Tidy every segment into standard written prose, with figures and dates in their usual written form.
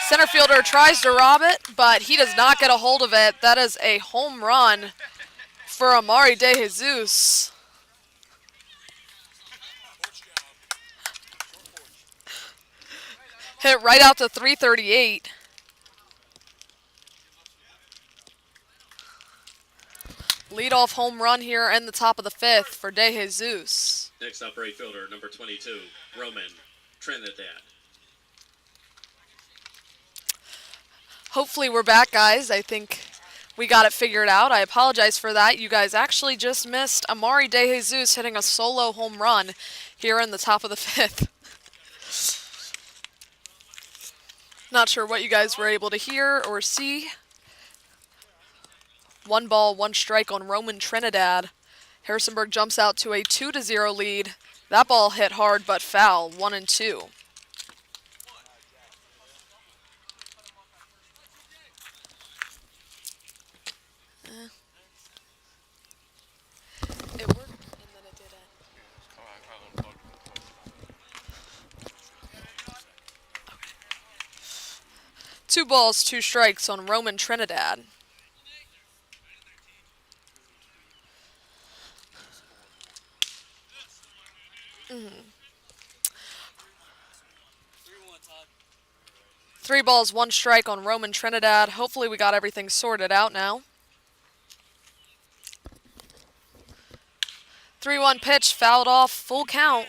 Center fielder tries to rob it, but he does not get a hold of it. That is a home run for Amari De Jesus. Hit right out to 338. Leadoff home run here in the top of the fifth for De Jesus. Next up, right fielder, number 22, Roman Trinidad. Hopefully we're back, guys. I think we got it figured out. I apologize for that. You guys actually just missed Amari De Jesus hitting a solo home run here in the top of the fifth. Not sure what you guys were able to hear or see. 1 ball, 1 strike on Roman Trinidad. Harrisonburg jumps out to a 2-0 lead. That ball hit hard but foul, 1-2. It worked and then it didn't. Okay. 2 balls, 2 strikes on Roman Trinidad. Mm-hmm. 3 balls, 1 strike on Roman Trinidad. Hopefully we got everything sorted out now. 3-1 pitch, fouled off, full count.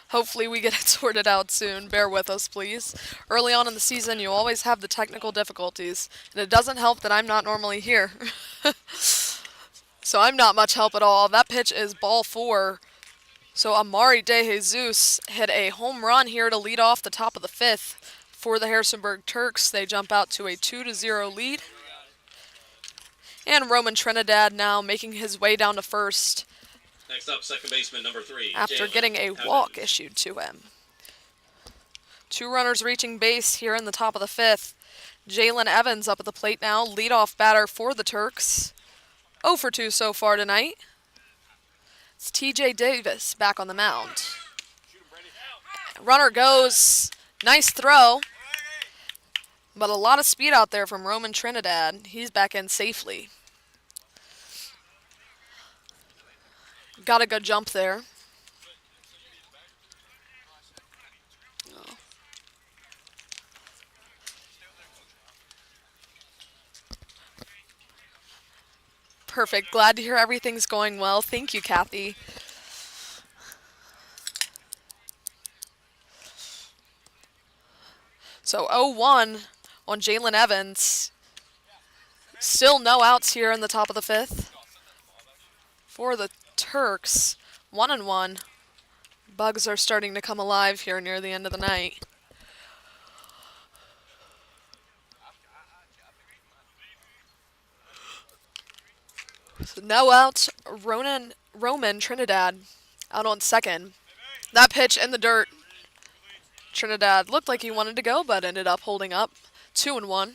Hopefully we get it sorted out soon. Bear with us, please. Early on in the season, you always have the technical difficulties, and it doesn't help that I'm not normally here. So I'm not much help at all. That pitch is ball 4. So Amari De Jesus hit a home run here to lead off the top of the fifth for the Harrisonburg Turks. They jump out to a 2-0 lead. And Roman Trinidad now making his way down to first. Next up, second baseman number 3. After getting a walk issued to him. 2 runners reaching base here in the top of the fifth. Jalen Evans up at the plate now, leadoff batter for the Turks. 0 for 2 so far tonight. It's TJ Davis back on the mound. Runner goes. Nice throw. But a lot of speed out there from Roman Trinidad. He's back in safely. Got a good jump there. Oh. Perfect. Glad to hear everything's going well. Thank you, Kathy. So 0-1 on Jalen Evans. Still no outs here in the top of the fifth. For the Turks, 1-1. Bugs are starting to come alive here near the end of the night. So no outs. Roman Trinidad out on second. That pitch in the dirt. Trinidad looked like he wanted to go, but ended up holding up. 2-1.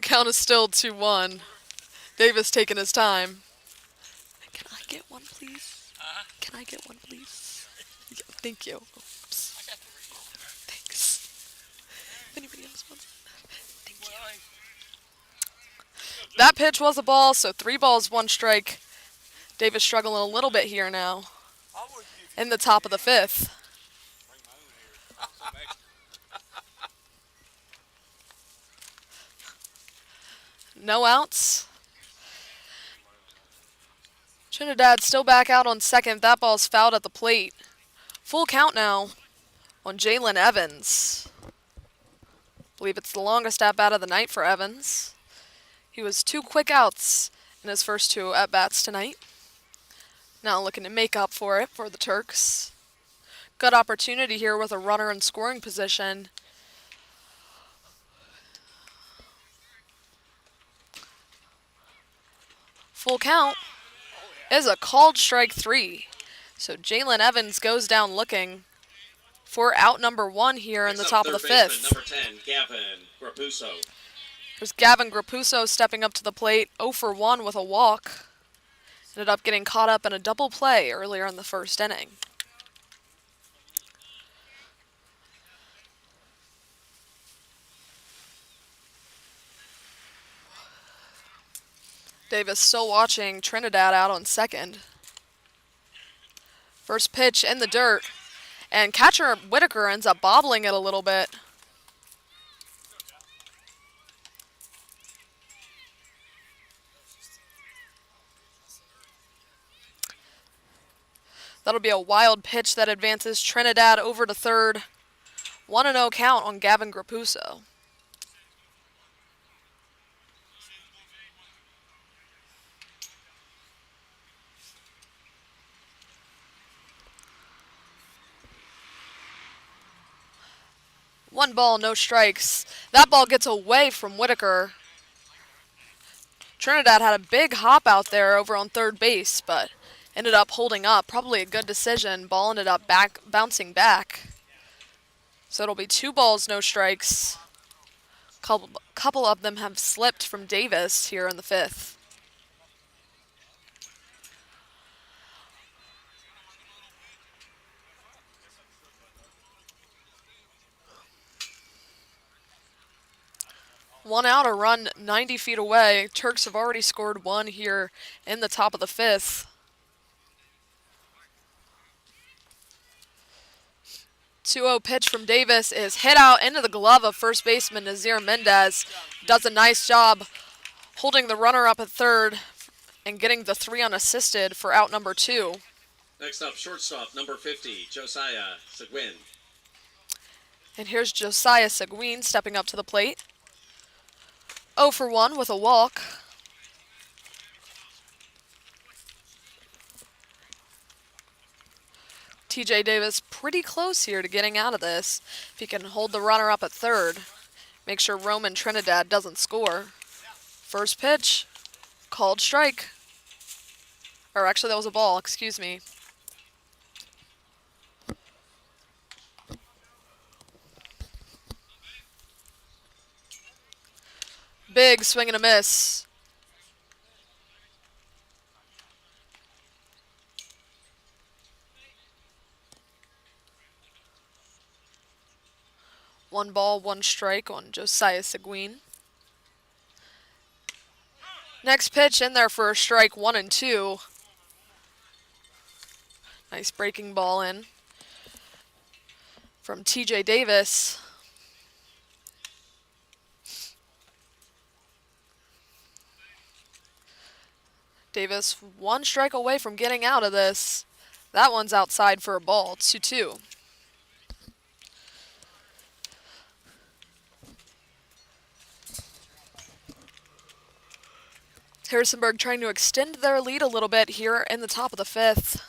Count is still 2-1. Davis taking his time. Can I get one, please? Can I get one, please? Yeah, thank you. Oops. Thanks. If anybody else wants it. Thank you. That pitch was a ball, so 3 balls, 1 strike. Davis struggling a little bit here now. In the top of the fifth. No outs. Trinidad still back out on second. That ball's fouled at the plate. Full count now on Jalen Evans. I believe it's the longest at-bat of the night for Evans. He was 2 quick outs in his first 2 at-bats tonight. Now looking to make up for it for the Turks. Good opportunity here with a runner in scoring position. Full count. is a called strike 3. So Jalen Evans goes down looking for out number 1 here in the Next top up, of the third baseman, 5th. number 10, Gavin Rapuso. There's Gavin Grapuso stepping up to the plate, 0 for 1 with a walk. Ended up getting caught up in a double play earlier in the first inning. Davis still watching Trinidad out on second. First pitch in the dirt. And catcher Whitaker ends up bobbling it a little bit. That'll be a wild pitch that advances Trinidad over to third. 1-0 count on Gavin Grapuso. One ball, no strikes. That ball gets away from Whitaker. Trinidad had a big hop out there over on third base, but ended up holding up. Probably a good decision. Ball ended up bouncing back. So it'll be 2 balls, no strikes. Couple of them have slipped from Davis here in the 5th. One out, a run 90 feet away. Turks have already scored 1 here in the top of the 5th. 2-0 pitch from Davis is hit out into the glove of first baseman Nazir Mendez. Does a nice job holding the runner up at third and getting the 3 unassisted for out number 2. Next up, shortstop, number 50, Josiah Seguin. And here's Josiah Seguin stepping up to the plate. 0 for 1 with a walk. TJ Davis pretty close here to getting out of this. If he can hold the runner up at third, make sure Roman Trinidad doesn't score. First pitch, called strike. Or actually that was a ball, excuse me. Big swing and a miss. One ball, one strike on Josiah Seguin. Next pitch in there for a strike, 1-2. Nice breaking ball in from TJ Davis. Davis 1 strike away from getting out of this. That one's outside for a ball, 2-2. Harrisonburg trying to extend their lead a little bit here in the top of the 5th.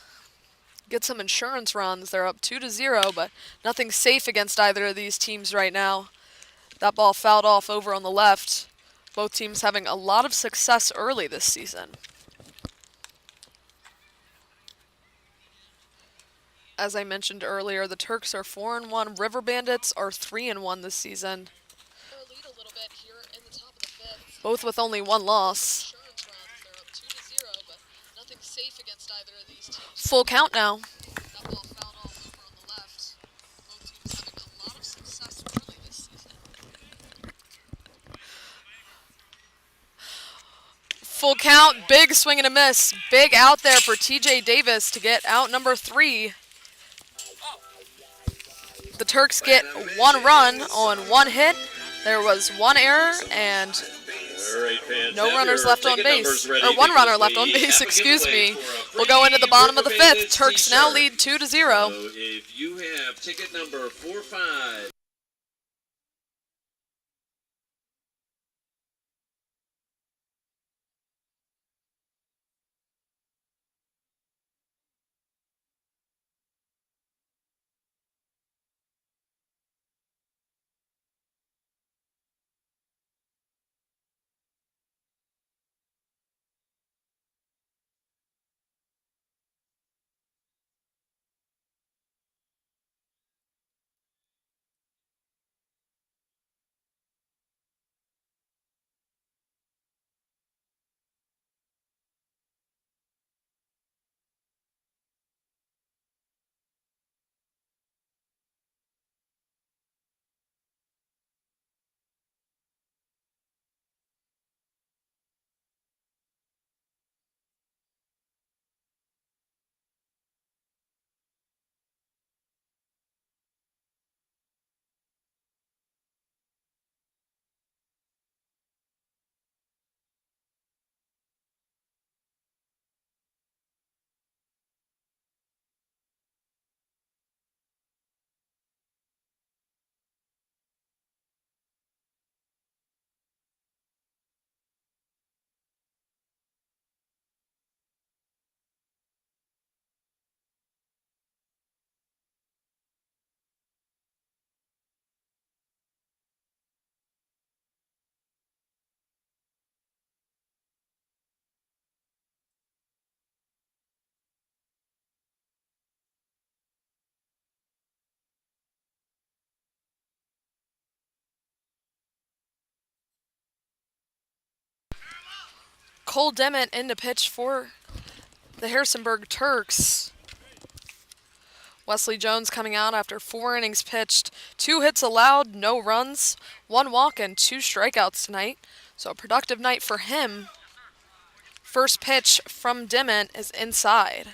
Get some insurance runs. They're up 2-0, but nothing safe against either of these teams right now. That ball fouled off over on the left. Both teams having a lot of success early this season. As I mentioned earlier, the Turks are 4-1. River Bandits are 3-1 this season. Both with only 1 loss. Full count now. Full count, big swing and a miss. Big out there for TJ Davis to get out number 3. The Turks get 1 run on 1 hit. There was 1 error and no runners left on base. Or 1 runner left on base, excuse me. We'll go into the bottom of the 5th. Turks now lead 2-0. So if you have ticket number 45. Cole Dement in to pitch for the Harrisonburg Turks. Wesley Jones coming out after 4 innings pitched, 2 hits allowed, no runs, 1 walk, and 2 strikeouts tonight. So a productive night for him. First pitch from Dement is inside.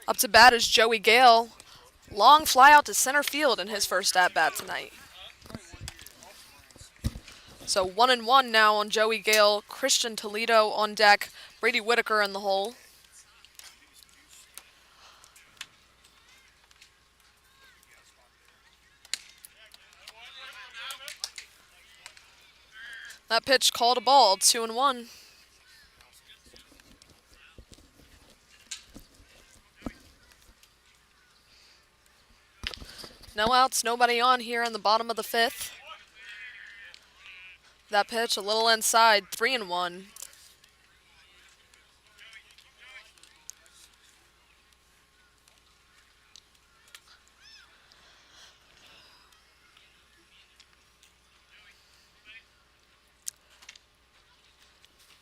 Up to bat is Joey Gale. Long fly out to center field in his first at-bat tonight. So 1-1 now on Joey Gale. Christian Toledo on deck. Brady Whitaker in the hole. That pitch called a ball, 2-1. No outs, nobody on here in the bottom of the 5th. That pitch a little inside, 3-1.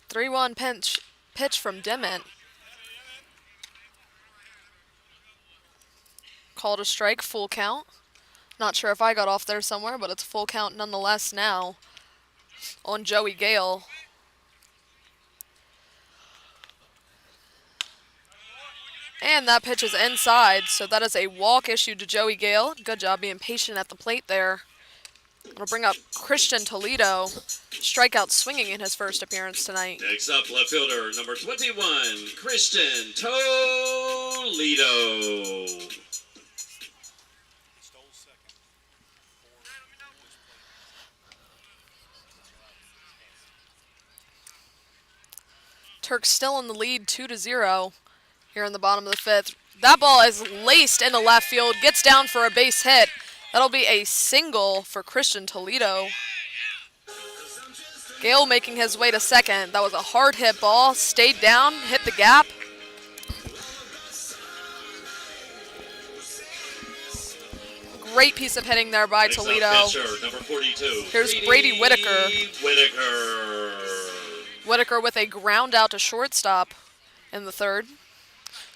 Three-one pitch from Dement. Called a strike, full count. Not sure if I got off there somewhere, but it's full count nonetheless now on Joey Gale. And that pitch is inside, so that is a walk issued to Joey Gale. Good job being patient at the plate there. It'll bring up Christian Toledo. Strikeout swinging in his first appearance tonight. Next up, left fielder, number 21, Christian Toledo. Turks still in the lead, 2-0 here in the bottom of the 5th. That ball is laced into left field, gets down for a base hit. That'll be a single for Christian Toledo. Gale making his way to second. That was a hard hit ball, stayed down, hit the gap. Great piece of hitting there by Toledo. Pitcher, number 42. Here's Brady Whitaker. Whitaker. Whitaker with a ground out to shortstop in the 3rd.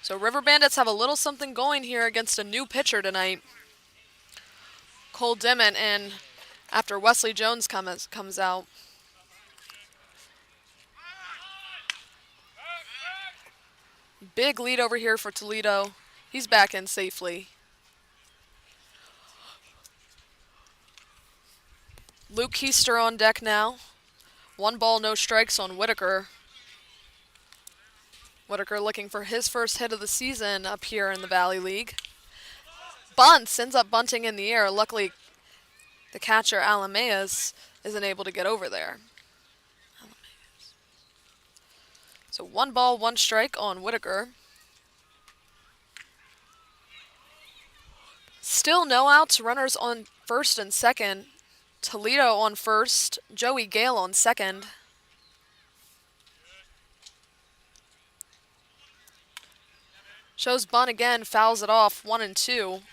So River Bandits have a little something going here against a new pitcher tonight. Cole Dement in after Wesley Jones comes out. Big lead over here for Toledo. He's back in safely. Luke Keister on deck now. 1 ball, no strikes on Whitaker. Whitaker looking for his first hit of the season up here in the Valley League. Bunts, ends up bunting in the air. Luckily, the catcher, Alameas, isn't able to get over there. So 1 ball, 1 strike on Whitaker. Still no outs, runners on first and second. Toledo on first, Joey Gale on second. Shows bunt again, fouls it off, 1-2.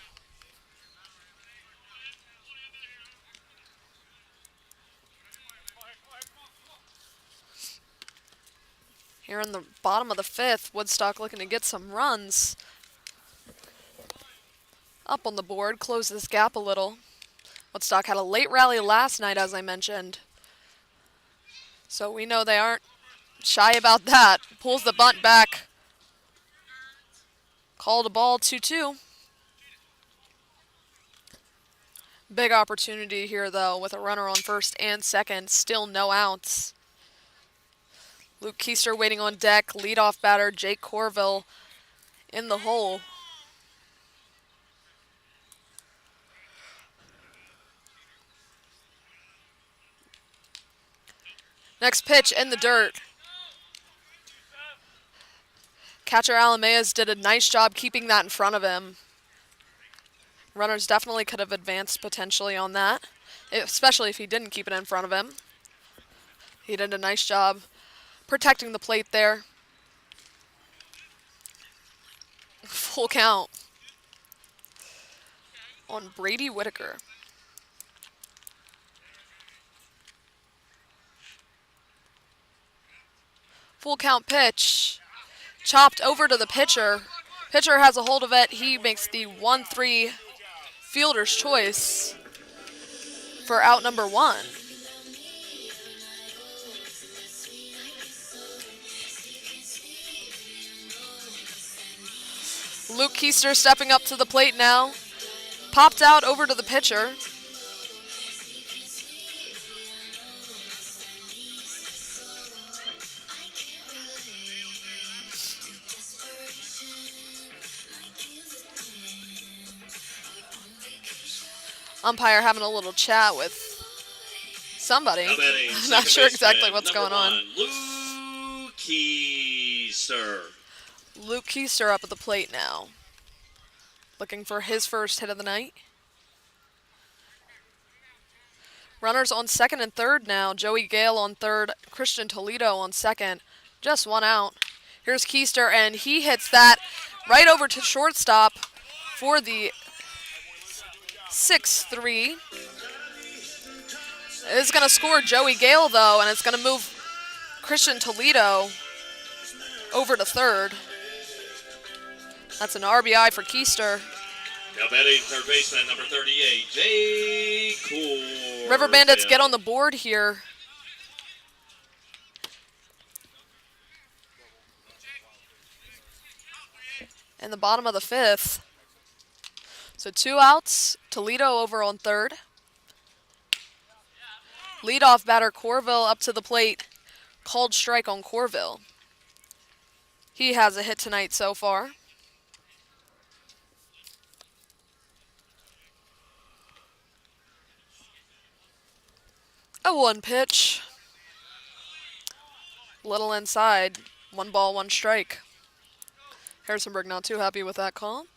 Here in the bottom of the 5th, Woodstock looking to get some runs. Up on the board, close this gap a little. Woodstock had a late rally last night, as I mentioned. So we know they aren't shy about that. Pulls the bunt back. Called a ball, 2-2. Big opportunity here, though, with a runner on first and second. Still no outs. Luke Keister waiting on deck. Leadoff batter Jake Corville in the hole. Next pitch in the dirt. Catcher Alameas did a nice job keeping that in front of him. Runners definitely could have advanced potentially on that, especially if he didn't keep it in front of him. He did a nice job protecting the plate there. Full count on Brady Whitaker. Full count pitch. Chopped over to the pitcher. Pitcher has a hold of it. He makes the 1-3 fielder's choice for out number 1. Luke Keister stepping up to the plate now. Popped out over to the pitcher. Umpire having a little chat with somebody. I'm not sure exactly what's going on. Luke Keister. Luke Keister up at the plate now. Looking for his first hit of the night. Runners on second and third now. Joey Gale on third. Christian Toledo on second. Just one out. Here's Keister, and he hits that right over to shortstop for the 6-3. It's going to score Joey Gale, though, and it's going to move Christian Toledo over to third. That's an RBI for Keister. Now batting third baseman, number 38, Jay Cool. River Bandits get on the board here. In the bottom of the 5th. So 2 outs. Toledo over on third. Leadoff batter Corville up to the plate. Called strike on Corville. He has a hit tonight so far. A 1 pitch. Little inside. 1 ball, 1 strike. Harrisonburg not too happy with that call.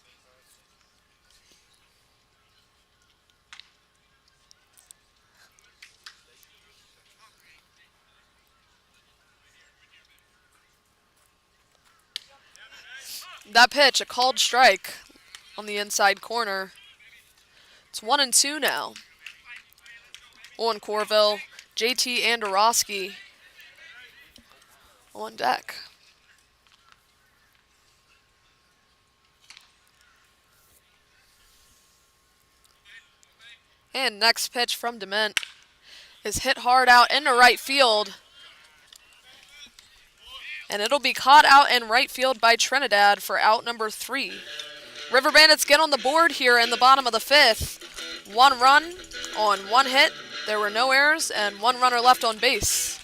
That pitch, a called strike on the inside corner. It's 1-2 now. On Corville, JT Andorowski on deck. And next pitch from Dement is hit hard out into right field. And it'll be caught out in right field by Trinidad for out number 3. River Bandits get on the board here in the bottom of the 5th. 1 run on 1 hit. There were no errors and 1 runner left on base.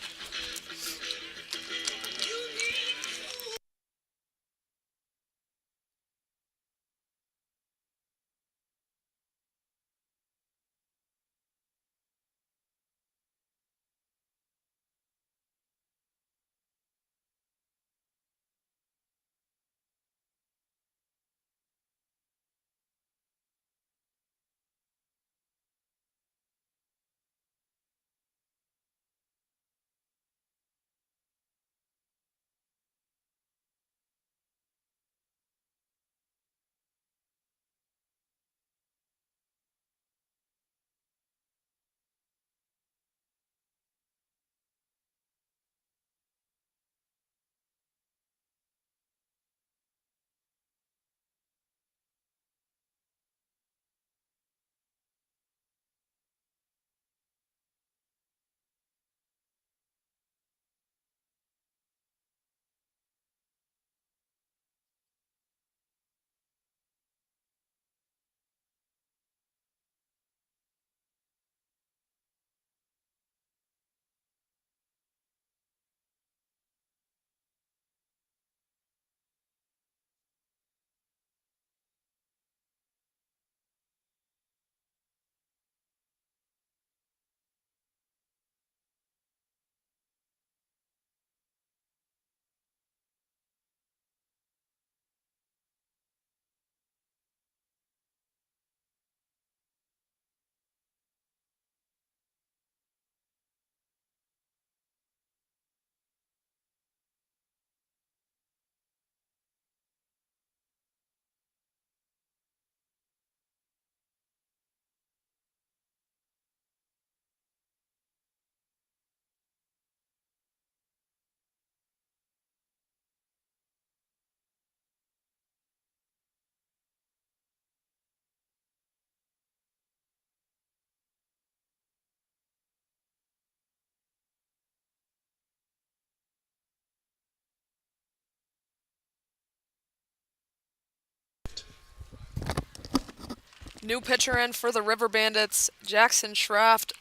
New pitcher in for the River Bandits, Jackson Schraft,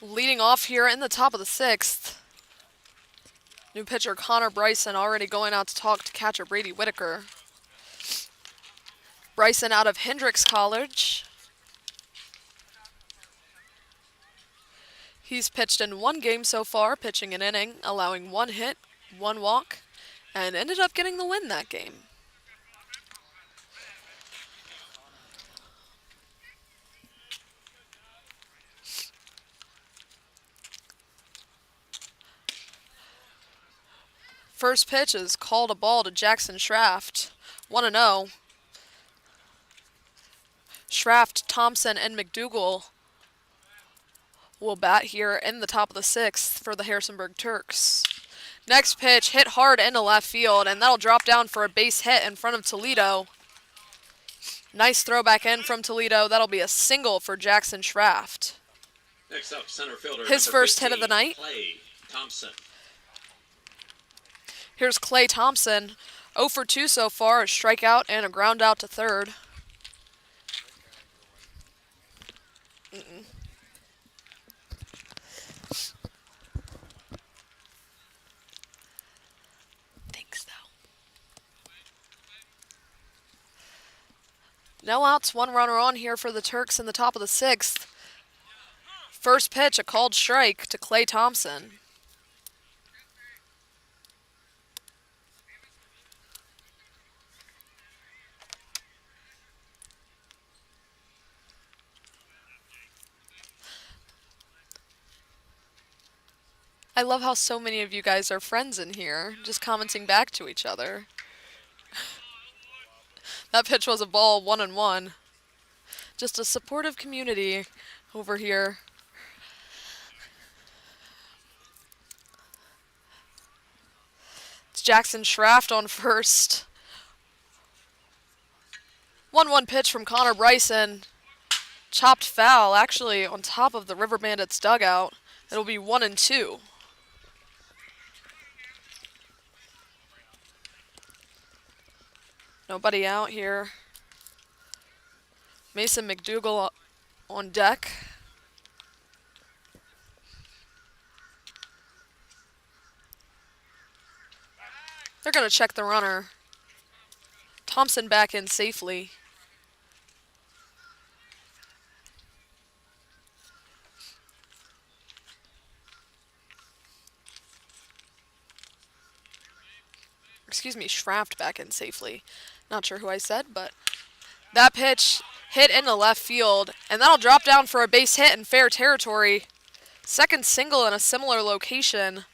leading off here in the top of the 6th. New pitcher Connor Bryson already going out to talk to catcher Brady Whitaker. Bryson out of Hendrix College. He's pitched in 1 game so far, pitching an inning, allowing 1 hit, 1 walk, and ended up getting the win that game. First pitch is called a ball to Jackson Schraft, 1-0. Schraft, Thompson, and McDougal will bat here in the top of the 6th for the Harrisonburg Turks. Next pitch hit hard into left field, and that'll drop down for a base hit in front of Toledo. Nice throw back in from Toledo. That'll be a single for Jackson Schraft. Next up, center fielder. His first hit of the night. Clay Thompson. Here's Clay Thompson. 0 for 2 so far, a strikeout and a ground out to third. Thanks, though. No outs, 1 runner on here for the Turks in the top of the 6th. First pitch, a called strike to Clay Thompson. I love how so many of you guys are friends in here, just commenting back to each other. That pitch was a ball, 1-1. Just a supportive community over here. It's Jackson Schraft on first. 1-1 pitch from Connor Bryson. Chopped foul, actually on top of the River Bandits dugout. It'll be 1-2. Nobody out here. Mason McDougal on deck. They're going to check the runner. Thompson back in safely. Excuse me, Schraft back in safely. Not sure who I said, but that pitch hit into left field, and that'll drop down for a base hit in fair territory. Second single in a similar location.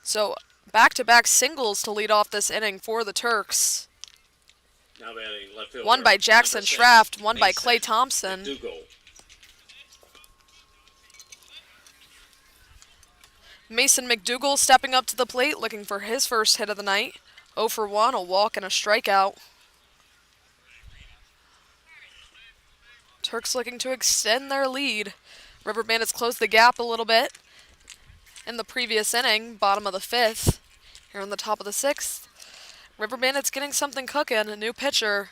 So back-to-back singles to lead off this inning for the Turks. Now batting left fielder. One by Jackson Schraft, one by Clay Thompson. McDougal. Mason McDougal stepping up to the plate, looking for his first hit of the night. 0 for 1, a walk and a strikeout. Turks looking to extend their lead. River Bandits closed the gap a little bit in the previous inning, bottom of the 5th. Here on the top of the 6th. River Bandits getting something cooking, a new pitcher.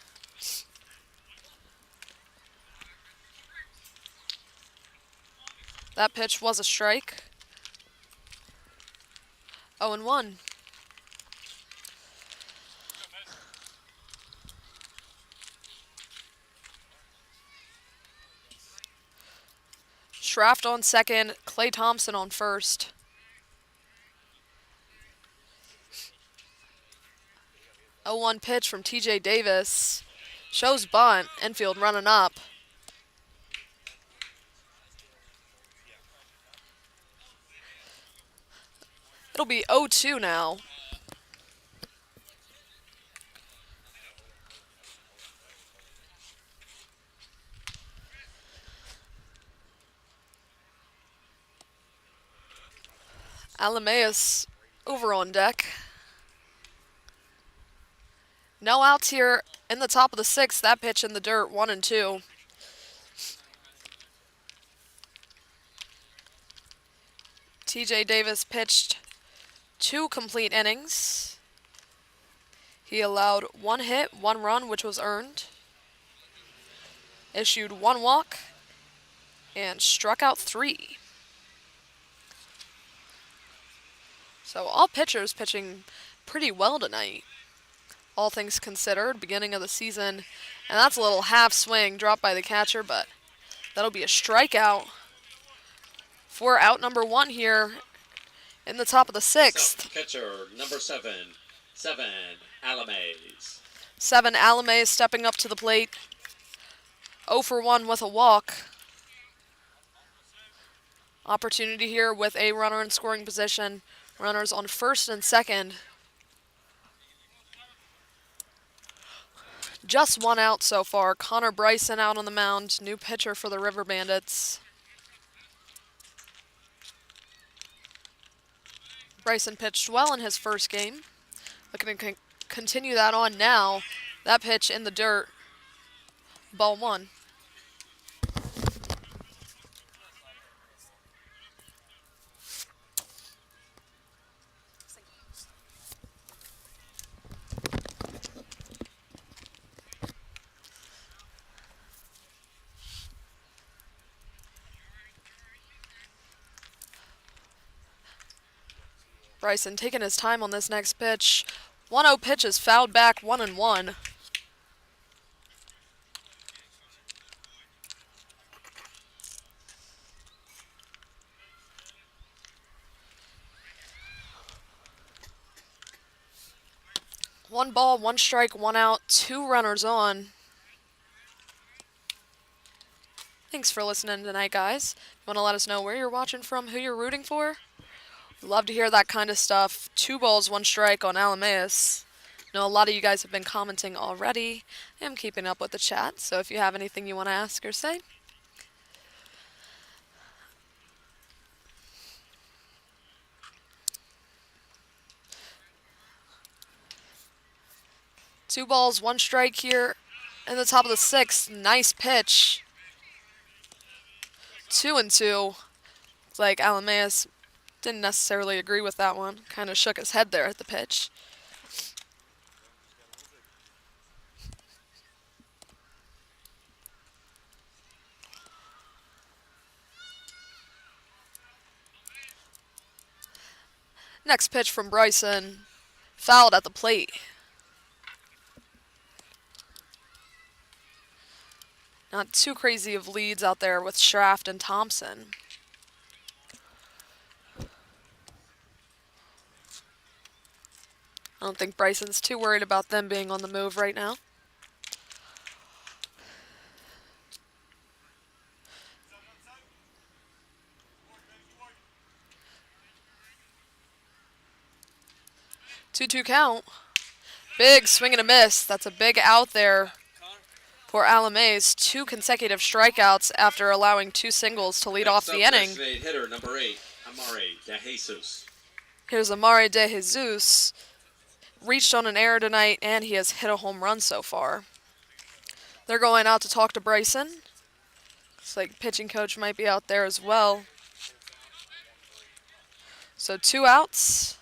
That pitch was a strike. 0-1. Schraft on second, Clay Thompson on first. A 0-1 pitch from TJ Davis. Shows bunt, infield running up. It'll be 0-2 now. Alameus over on deck. No outs here in the top of the 6th. That pitch in the dirt, 1-2. TJ Davis pitched 2 complete innings. He allowed 1 hit, 1 run, which was earned. issued 1 walk and struck out 3. So all pitchers pitching pretty well tonight, all things considered, beginning of the season. And that's a little half swing dropped by the catcher, but that'll be a strikeout for out number 1 here in the top of the 6th. Catcher number 7, 7 Alames. 7 Alames stepping up to the plate. 0 for 1 with a walk. Opportunity here with a runner in scoring position. Runners on first and second. Just 1 out so far. Connor Bryson out on the mound. New pitcher for the River Bandits. Bryson pitched well in his first game. Looking to continue that on now. That pitch in the dirt. Ball 1. Bryson taking his time on this next pitch. 1-0 pitch is fouled back, 1-1. One ball, 1 strike, 1 out, 2 runners on. Thanks for listening tonight, guys. You want to let us know where you're watching from, who you're rooting for? Love to hear that kind of stuff. 2 balls, 1 strike on Alameus. Know a lot of you guys have been commenting already. I'm keeping up with the chat, so if you have anything you want to ask or say. Two balls, 1 strike here in the top of the 6th. Nice pitch. 2-2. It's like Alameus didn't necessarily agree with that one. Kind of shook his head there at the pitch. Next pitch from Bryson. Fouled at the plate. Not too crazy of leads out there with Schraft and Thompson. I don't think Bryson's too worried about them being on the move right now. Two-two count. Big swing and a miss. That's a big out there for Alameus. 2 consecutive strikeouts after allowing 2 singles to lead off the inning. Hitter number 8, Amare De Jesus. Here's Amare De Jesus. Reached on an error tonight, and he has hit a home run so far. They're going out to talk to Bryson. Looks like pitching coach might be out there as well. So 2 outs.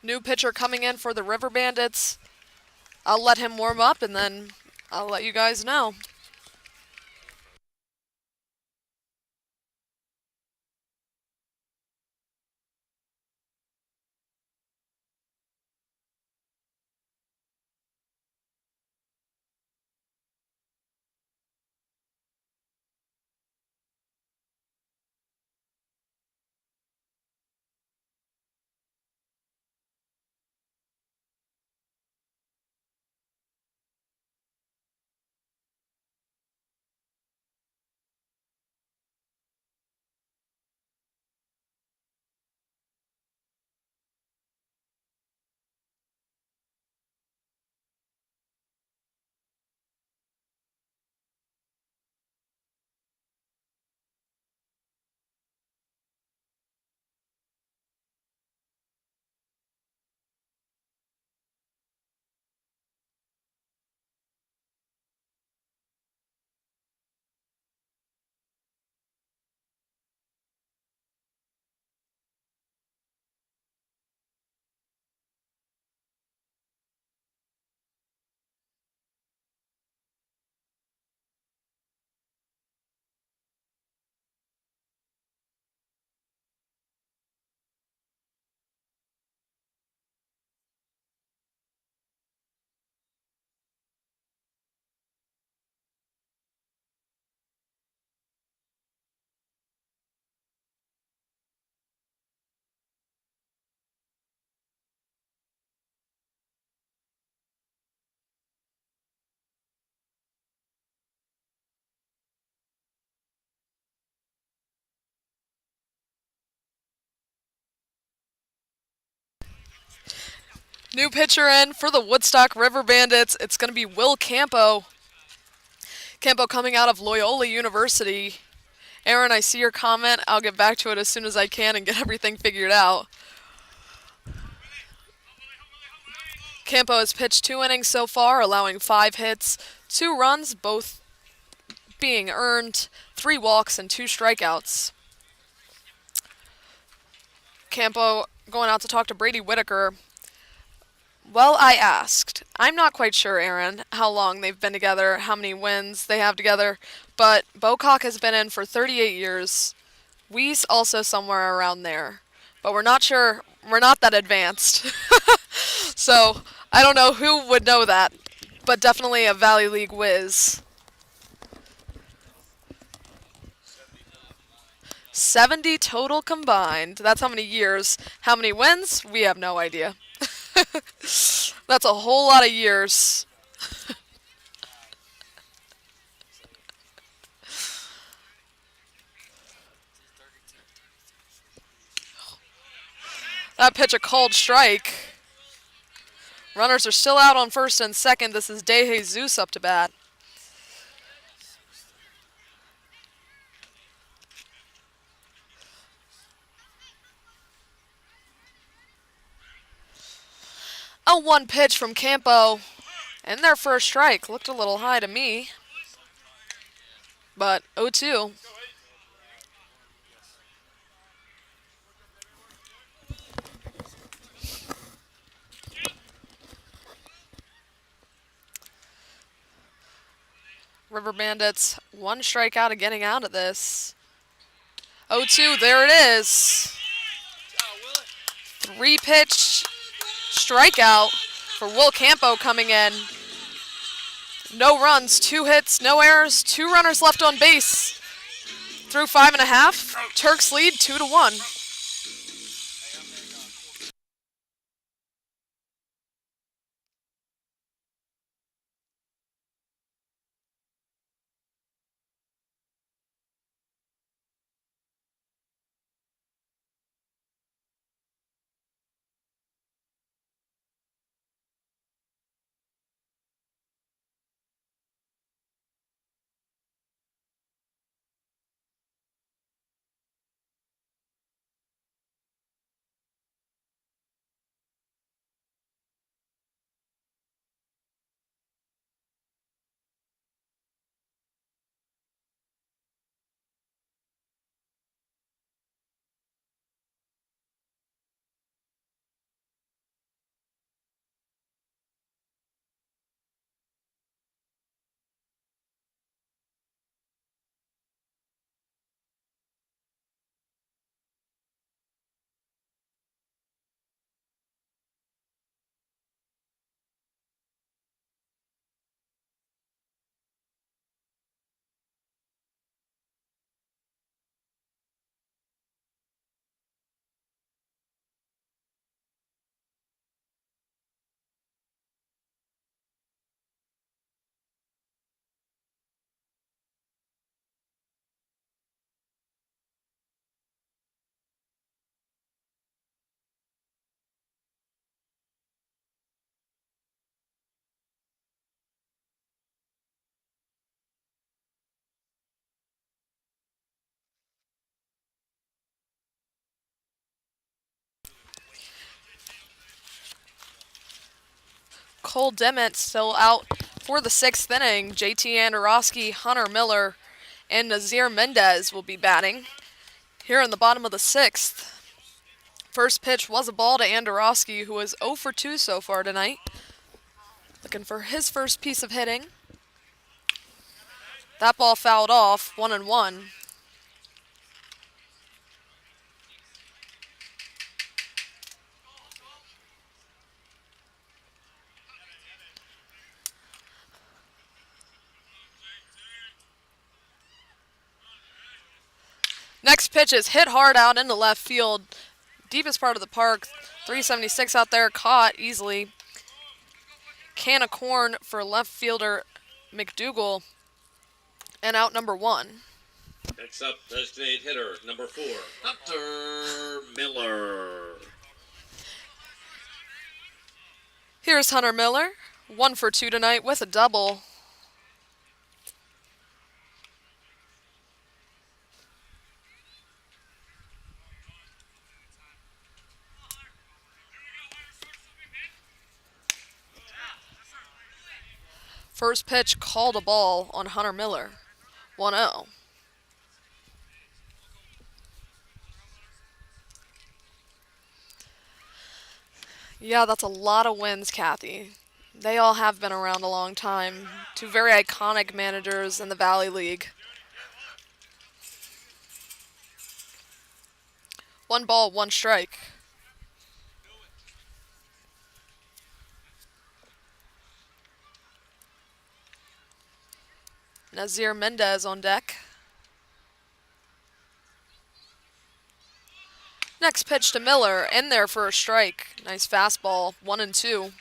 New pitcher coming in for the River Bandits. I'll let him warm up, and then I'll let you guys know. New pitcher in for the Woodstock River Bandits. It's going to be Will Campo. Campo coming out of Loyola University. Aaron, I see your comment. I'll get back to it as soon as I can and get everything figured out. Campo has pitched 2 innings so far, allowing 5 hits, 2 runs, both being earned, 3 walks, and 2 strikeouts. Campo going out to talk to Brady Whitaker. Well, I asked. I'm not quite sure, Aaron, how long they've been together, how many wins they have together, but Bocock has been in for 38 years. Weiss also somewhere around there. But we're not sure. We're not that advanced. So, I don't know who would know that, but definitely a Valley League whiz. 70 total combined. That's how many years. How many wins? We have no idea. That's a whole lot of years. That pitch a called strike. Runners are still out on first and second. This is De Jesus up to bat. A 1 pitch from Campo. And their first strike looked a little high to me. But 0-2. River Bandits, 1 strikeout of getting out of this. 0-2, there it is. 3-pitch strikeout for Will Campo coming in. No runs, 2 hits, no errors, 2 runners left on base. Through 5.5, Turks lead 2-1. Cole Dement still out for the 6th inning. JT Andorowski, Hunter Miller, and Nazir Mendez will be batting here in the bottom of the 6th. First pitch was a ball to Andorowski, who is 0 for 2 so far tonight. Looking for his first piece of hitting. That ball fouled off, 1-1. Next pitch is hit hard out into left field. Deepest part of the park. 376 out there, caught easily. Can of corn for left fielder McDougal. And out number 1. Next up, designated hitter, number 4, Hunter Miller. Here's Hunter Miller. 1 for 2 tonight with a double. First pitch called a ball on Hunter Miller. 1-0. Yeah, that's a lot of wins, Kathy. They all have been around a long time. Two very iconic managers in the Valley League. 1 ball, 1 strike. Nazir Mendez on deck. Next pitch to Miller, in there for a strike. Nice fastball, 1-2.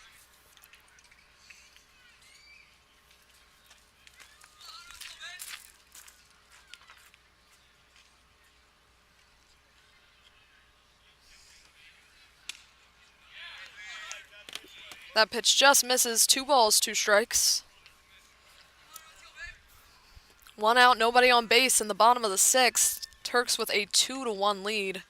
That pitch just misses. 2 balls, 2 strikes. 1 out, nobody on base in the bottom of the 6th. Turks with a 2-1 lead.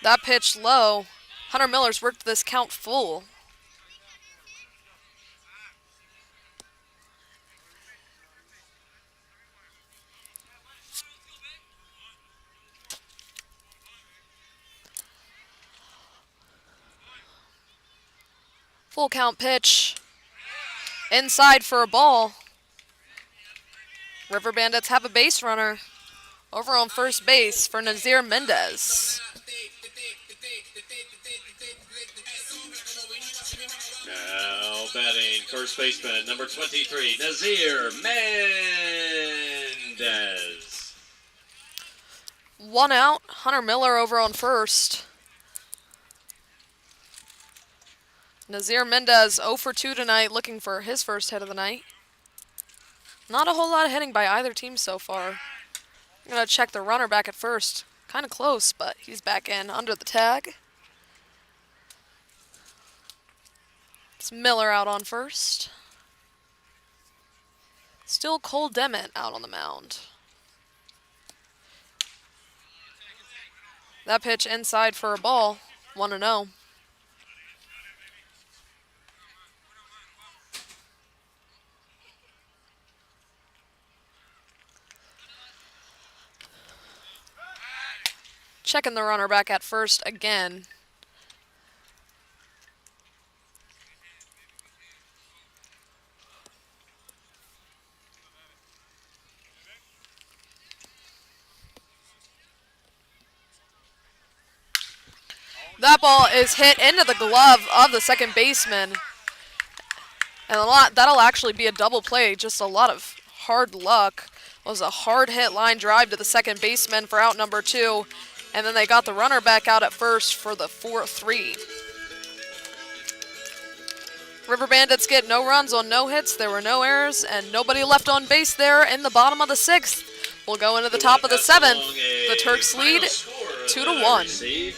That pitch low. Hunter Miller's worked this count full. Full count pitch. Inside for a ball. River Bandits have a base runner. Over on first base for Nazir Mendez. Now batting first baseman, number 23, Nazir Mendez. 1 out. Hunter Miller over on first. Nazir Mendez 0 for 2 tonight, looking for his first hit of the night. Not a whole lot of hitting by either team so far. I'm going to check the runner back at first. Kind of close, but he's back in under the tag. It's Miller out on first. Still Cole Dement out on the mound. That pitch inside for a ball. 1-0. Checking the runner back at first again. That ball is hit into the glove of the second baseman. And that'll actually be a double play. Just a lot of hard luck. It was a hard hit line drive to the second baseman for out number 2. And then they got the runner back out at first for the 4-3. River Bandits get no runs on no hits. There were no errors and nobody left on base there in the bottom of the 6th. We'll go into the top of the 7th. The Turks lead 2-1.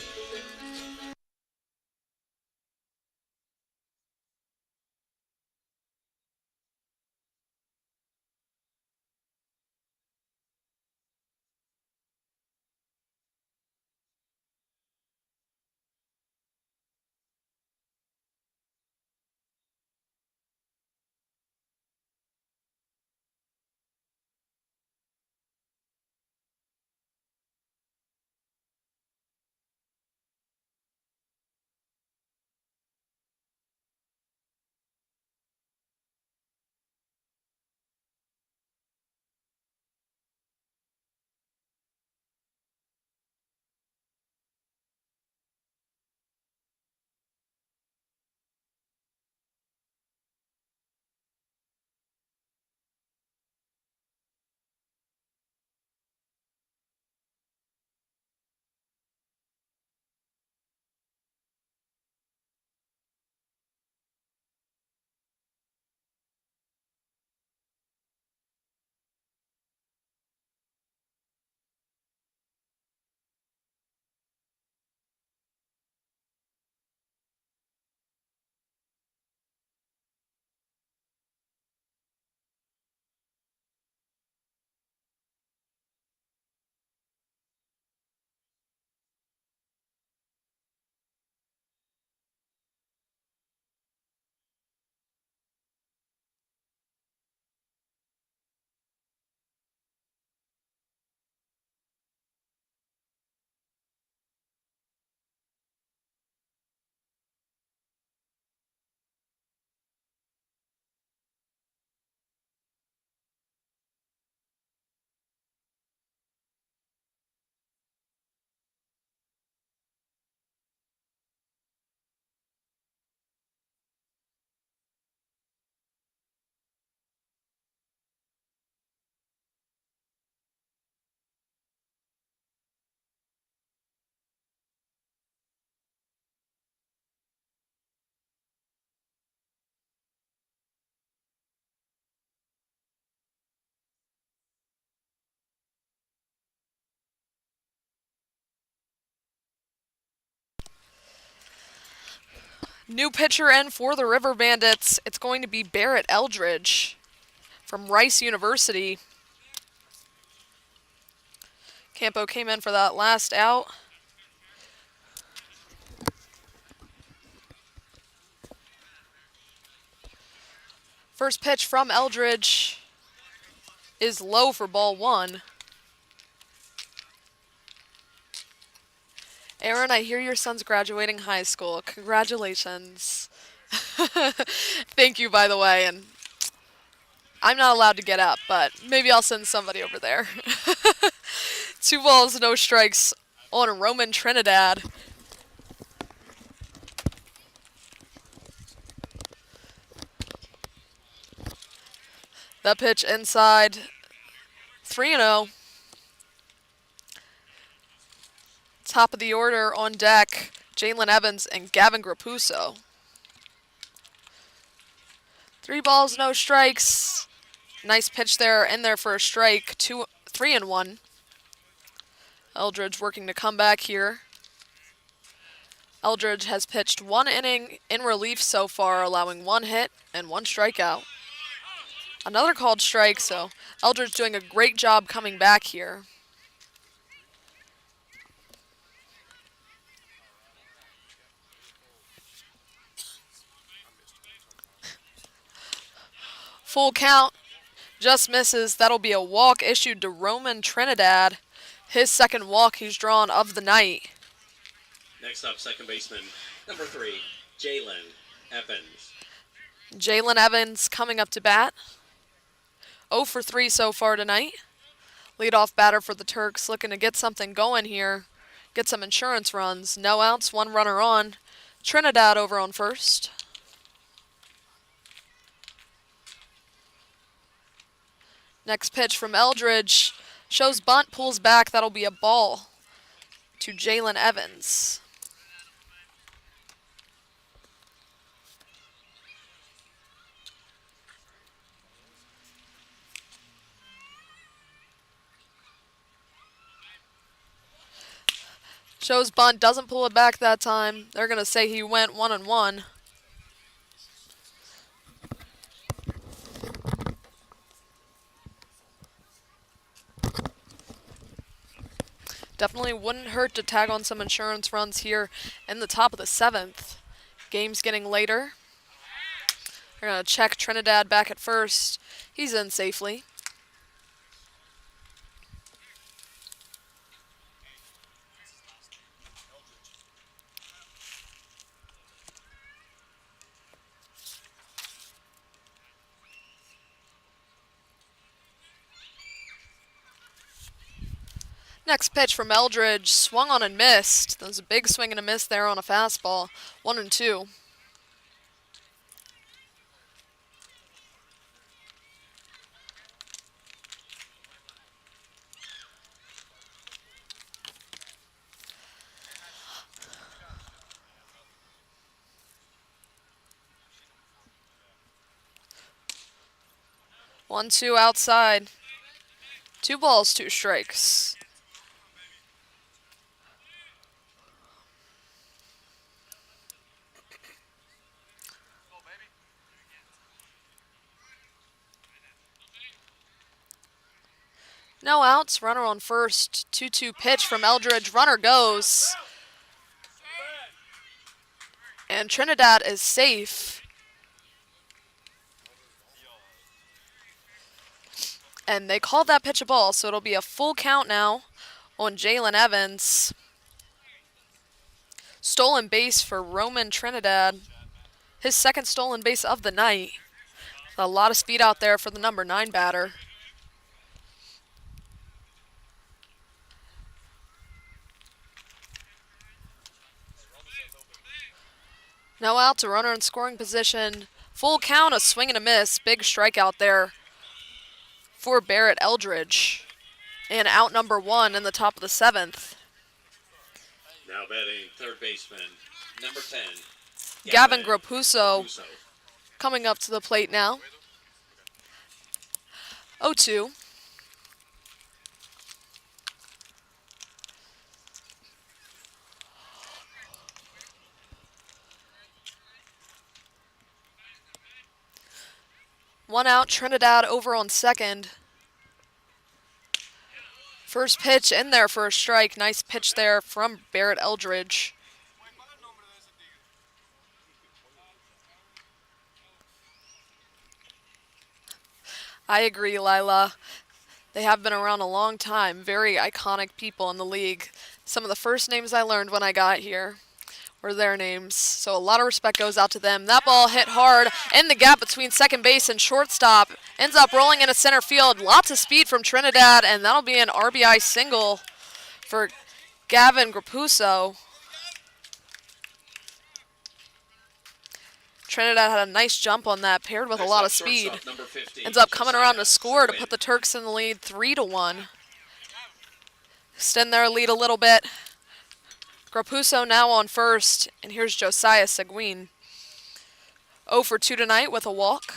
New pitcher in for the River Bandits. It's going to be Barrett Eldridge from Rice University. Campo came in for that last out. First pitch from Eldridge is low for ball one. Aaron, I hear your son's graduating high school. Congratulations. Thank you, by the way. And I'm not allowed to get up, but maybe I'll send somebody over there. 2 balls, no strikes on Roman Trinidad. That pitch inside. 3-0. Top of the order on deck, Jalen Evans and Gavin Grapuso. 3 balls, no strikes. Nice pitch there, in there for a strike. 3-1. Eldridge working to come back here. Eldridge has pitched 1 inning in relief so far, allowing 1 hit and 1 strikeout. Another called strike, so Eldridge doing a great job coming back here. Full count, just misses. That'll be a walk issued to Roman Trinidad. His second walk he's drawn of the night. Next up, second baseman, number 3, Jalen Evans. Jalen Evans coming up to bat. 0 for 3 so far tonight. Leadoff batter for the Turks, looking to get something going here. Get some insurance runs. No outs, 1 runner on. Trinidad over on first. Next pitch from Eldridge. Shows bunt, pulls back. That'll be a ball to Jalen Evans. Shows bunt, doesn't pull it back that time. They're going to say he went 1-1. Definitely wouldn't hurt to tag on some insurance runs here in the top of the 7th. Game's getting later. They're going to check Trinidad back at first. He's in safely. Next pitch from Eldridge, swung on and missed. That was a big swing and a miss there on a fastball. 1-2. One, two outside. 2 balls, 2 strikes. No outs, runner on first. 2-2 pitch from Eldridge, runner goes. And Trinidad is safe. And they called that pitch a ball, so it'll be a full count now on Jalen Evans. Stolen base for Roman Trinidad. His second stolen base of the night. A lot of speed out there for the number 9 batter. No outs, a runner in scoring position. Full count, a swing and a miss. Big strikeout there for Barrett Eldridge. And out number 1 in the top of the 7th. Now batting third baseman, number 10, Gavin Grapuso coming up to the plate now. 0-2. One out, Trinidad over on second. First pitch in there for a strike. Nice pitch there from Barrett Eldridge. I agree, Lila. They have been around a long time. Very iconic people in the league. Some of the first names I learned when I got here were their names. So a lot of respect goes out to them. That ball hit hard in the gap between second base and shortstop. Ends up rolling into center field. Lots of speed from Trinidad, and that'll be an RBI single for Gavin Grapuso. Trinidad had a nice jump on that, paired with a lot of speed. Ends up coming around to score to put the Turks in the lead 3-1. Extend their lead a little bit. Grapuso now on first, and here's Josiah Seguin. 0 for 2 tonight with a walk.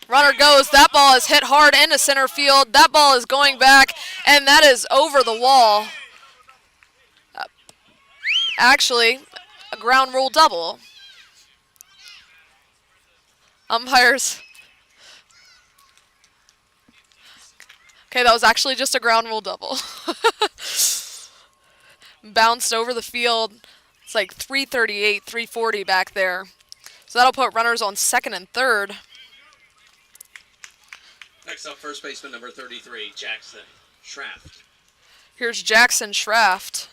Runner goes. That ball is hit hard into center field. That ball is going back, and that is over the wall. Actually, a ground rule double. Umpires. Okay, that was actually just a ground rule double. Bounced over the field. It's like 338, 340 back there. So that'll put runners on second and third. Next up, first baseman number 33, Jackson Schraft. Here's Jackson Schraft.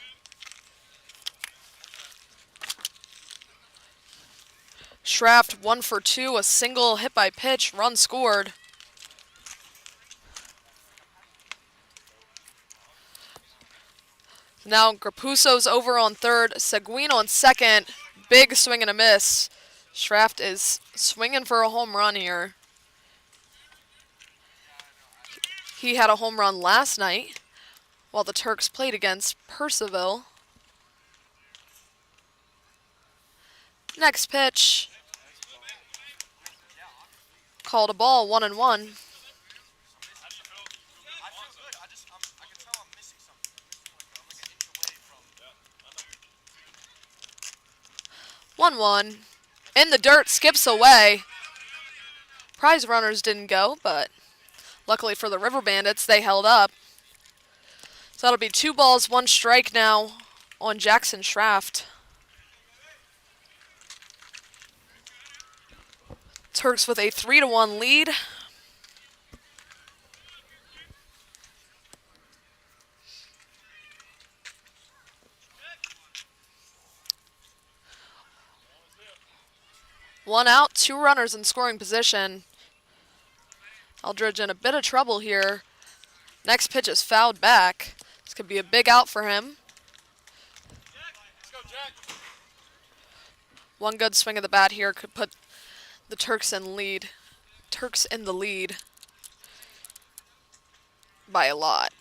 Schraft 1 for 2, a single hit by pitch, run scored. Now Grapuso's over on third, Seguin on second. Big swing and a miss. Schraft is swinging for a home run here. He had a home run last night while the Turks played against Purcellville. Next pitch. Called a ball, 1-1. One. In the dirt, skips away. Prize runners didn't go, but luckily for the River Bandits, they held up. So that'll be 2 balls, 1 strike now on Jackson Schraft. Turks with a 3-1 lead. One out, 2 runners in scoring position. Eldridge in a bit of trouble here. Next pitch is fouled back. This could be a big out for him. One good swing of the bat here could put the Turks in the lead by a lot.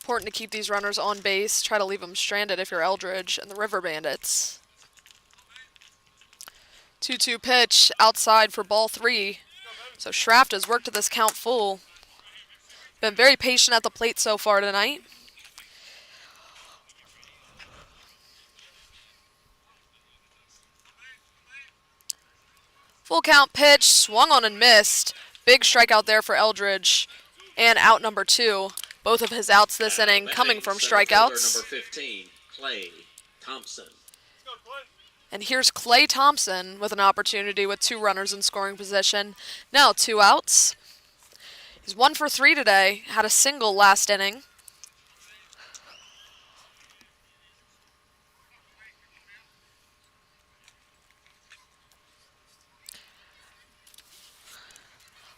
Important to keep these runners on base. Try to leave them stranded if you're Eldridge and the River Bandits. 2-2 pitch outside for ball 3. So Schraft has worked to this count full. Been very patient at the plate so far tonight. Full count pitch, swung on and missed. Big strikeout there for Eldridge. And out number 2. Both of his outs this inning coming from strikeouts. Number 15, Clay Thompson. And here's Clay Thompson with an opportunity with 2 runners in scoring position. Now 2 outs. He's 1 for 3 today. Had a single last inning.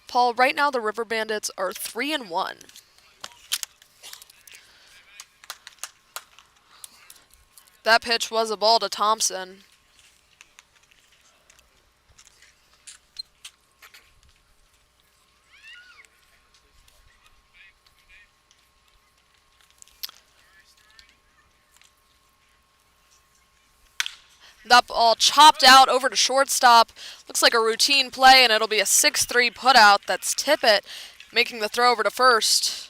Paul, right now the River Bandits are 3-1. That pitch was a ball to Thompson. That ball chopped out over to shortstop. Looks like a routine play, and it'll be a 6-3 putout. That's Tippett making the throw over to first.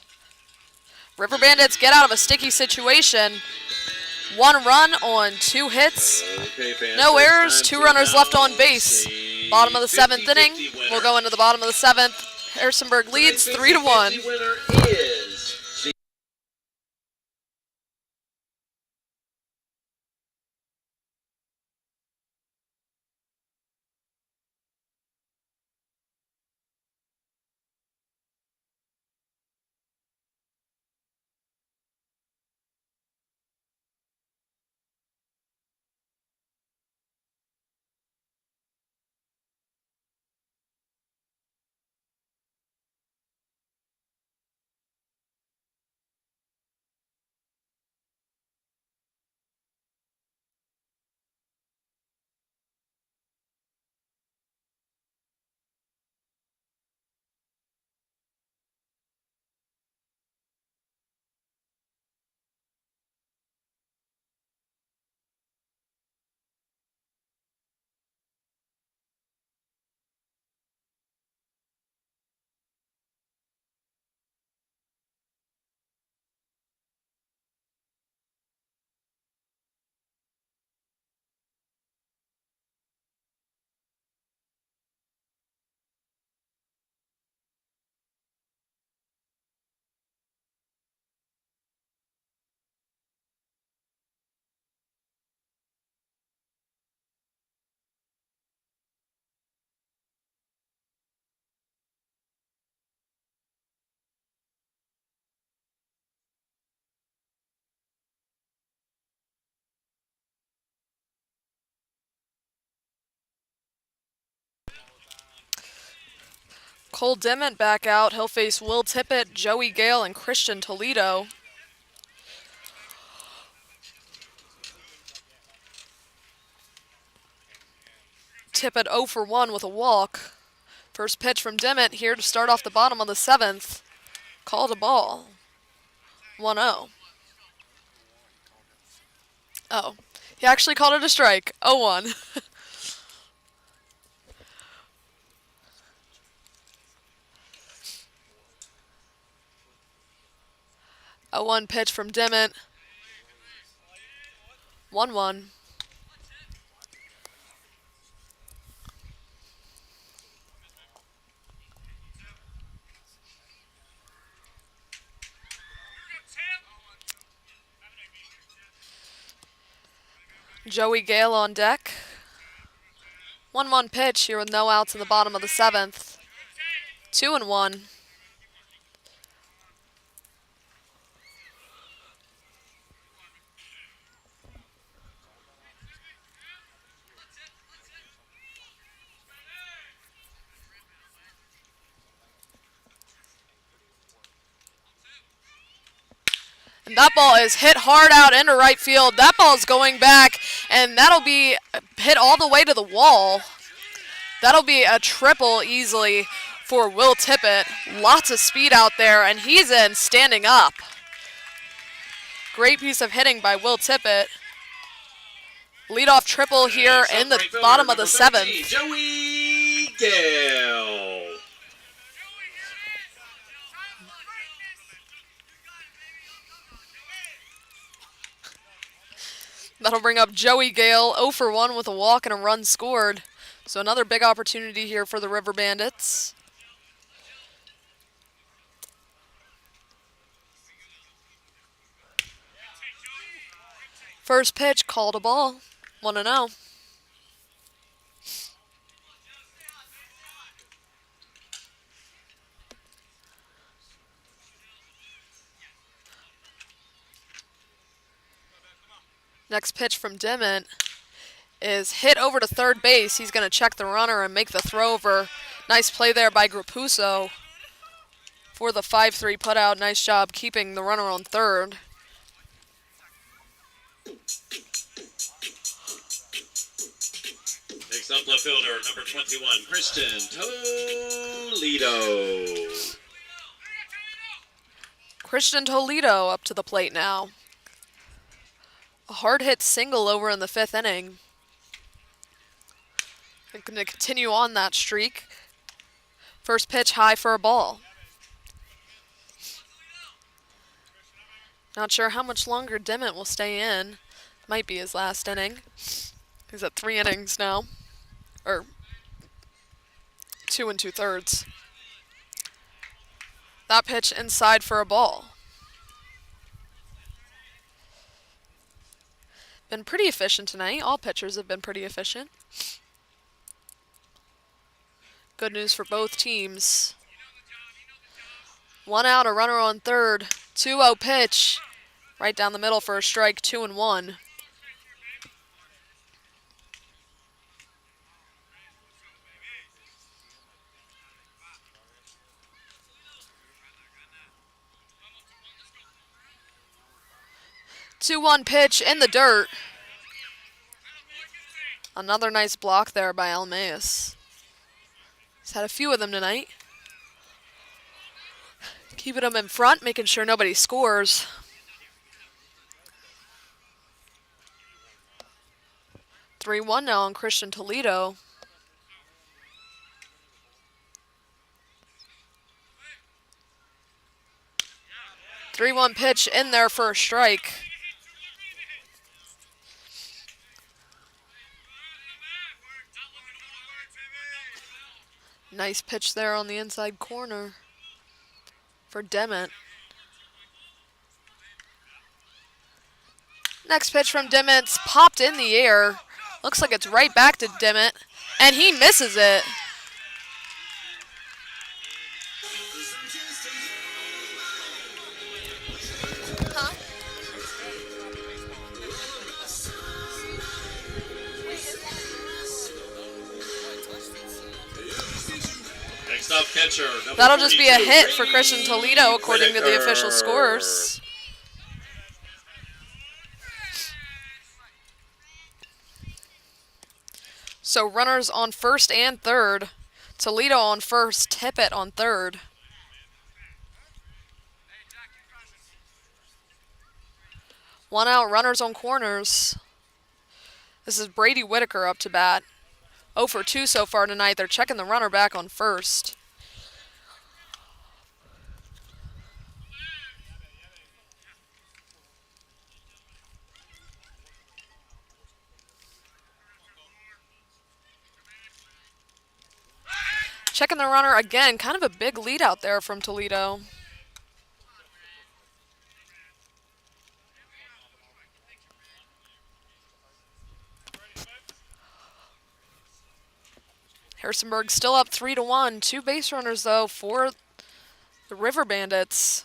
River Bandits get out of a sticky situation. 1 run on 2 hits. Okay, fans, No it's errors, time 2 to runners left on announce base. the Bottom of the 7th 50-50 inning. winner. We'll go into the bottom of the 7th. Harrisonburg leads Tonight's 3-1. 50-50 winner is Cole Dement back out. He'll face Will Tippett, Joey Gale, and Christian Toledo. Tippett 0 for 1 with a walk. First pitch from Dement here to start off the bottom of the 7th. Called a ball. 1-0. Oh, he actually called it a strike. 0-1. 0-1 pitch from Dement. 1-1. Joey Gale on deck. 1-1 pitch here with no outs in the bottom of the 7th. 2-1. And that ball is hit hard out into right field. That ball's going back, and that'll be hit all the way to the wall. That'll be a triple easily for Will Tippett. Lots of speed out there, and he's in standing up. Great piece of hitting by Will Tippett. Leadoff triple here in the bottom of the 7th. Joey Gale. That'll bring up Joey Gale, 0 for 1 with a walk and a run scored. So another big opportunity here for the River Bandits. First pitch, called a ball. 1-0. Next pitch from Dement is hit over to third base. He's going to check the runner and make the throw over. Nice play there by Grapuso for the 5-3 putout. Nice job keeping the runner on third. Next up, left fielder, number 21, Christian Toledo. Christian Toledo up to the plate now. A hard-hit single over in the 5th inning. They're going to continue on that streak. First pitch high for a ball. Not sure how much longer Dimmitt will stay in. Might be his last inning. He's at 3 innings now. Or 2 2/3. That pitch inside for a ball. Been pretty efficient tonight. All pitchers have been pretty efficient. Good news for both teams. 1 out, a runner on third. 2-0 pitch. Right down the middle for a strike, 2-1. Two-one pitch in the dirt. Another nice block there by Almaeus. He's had a few of them tonight. Keeping them in front, making sure nobody scores. Three-one now on Christian Toledo. Three-one pitch in there for a strike. Nice pitch there on the inside corner for Dimmitt. Next pitch from Dimmitt's popped in the air. Looks like it's right back to Dimmitt, and he misses it. Next up, catcher. That'll just be a hit for Christian Toledo, according to the official scores. So runners on first and third. Toledo on first, Tippett on third. One out, runners on corners. This is Brady Whitaker up to bat. 0 for 2 so far tonight. They're checking the runner back on first. Checking the runner again. Kind of a big lead out there from Toledo. Harrisonburg still up 3-1. 2 base runners, though, for the River Bandits.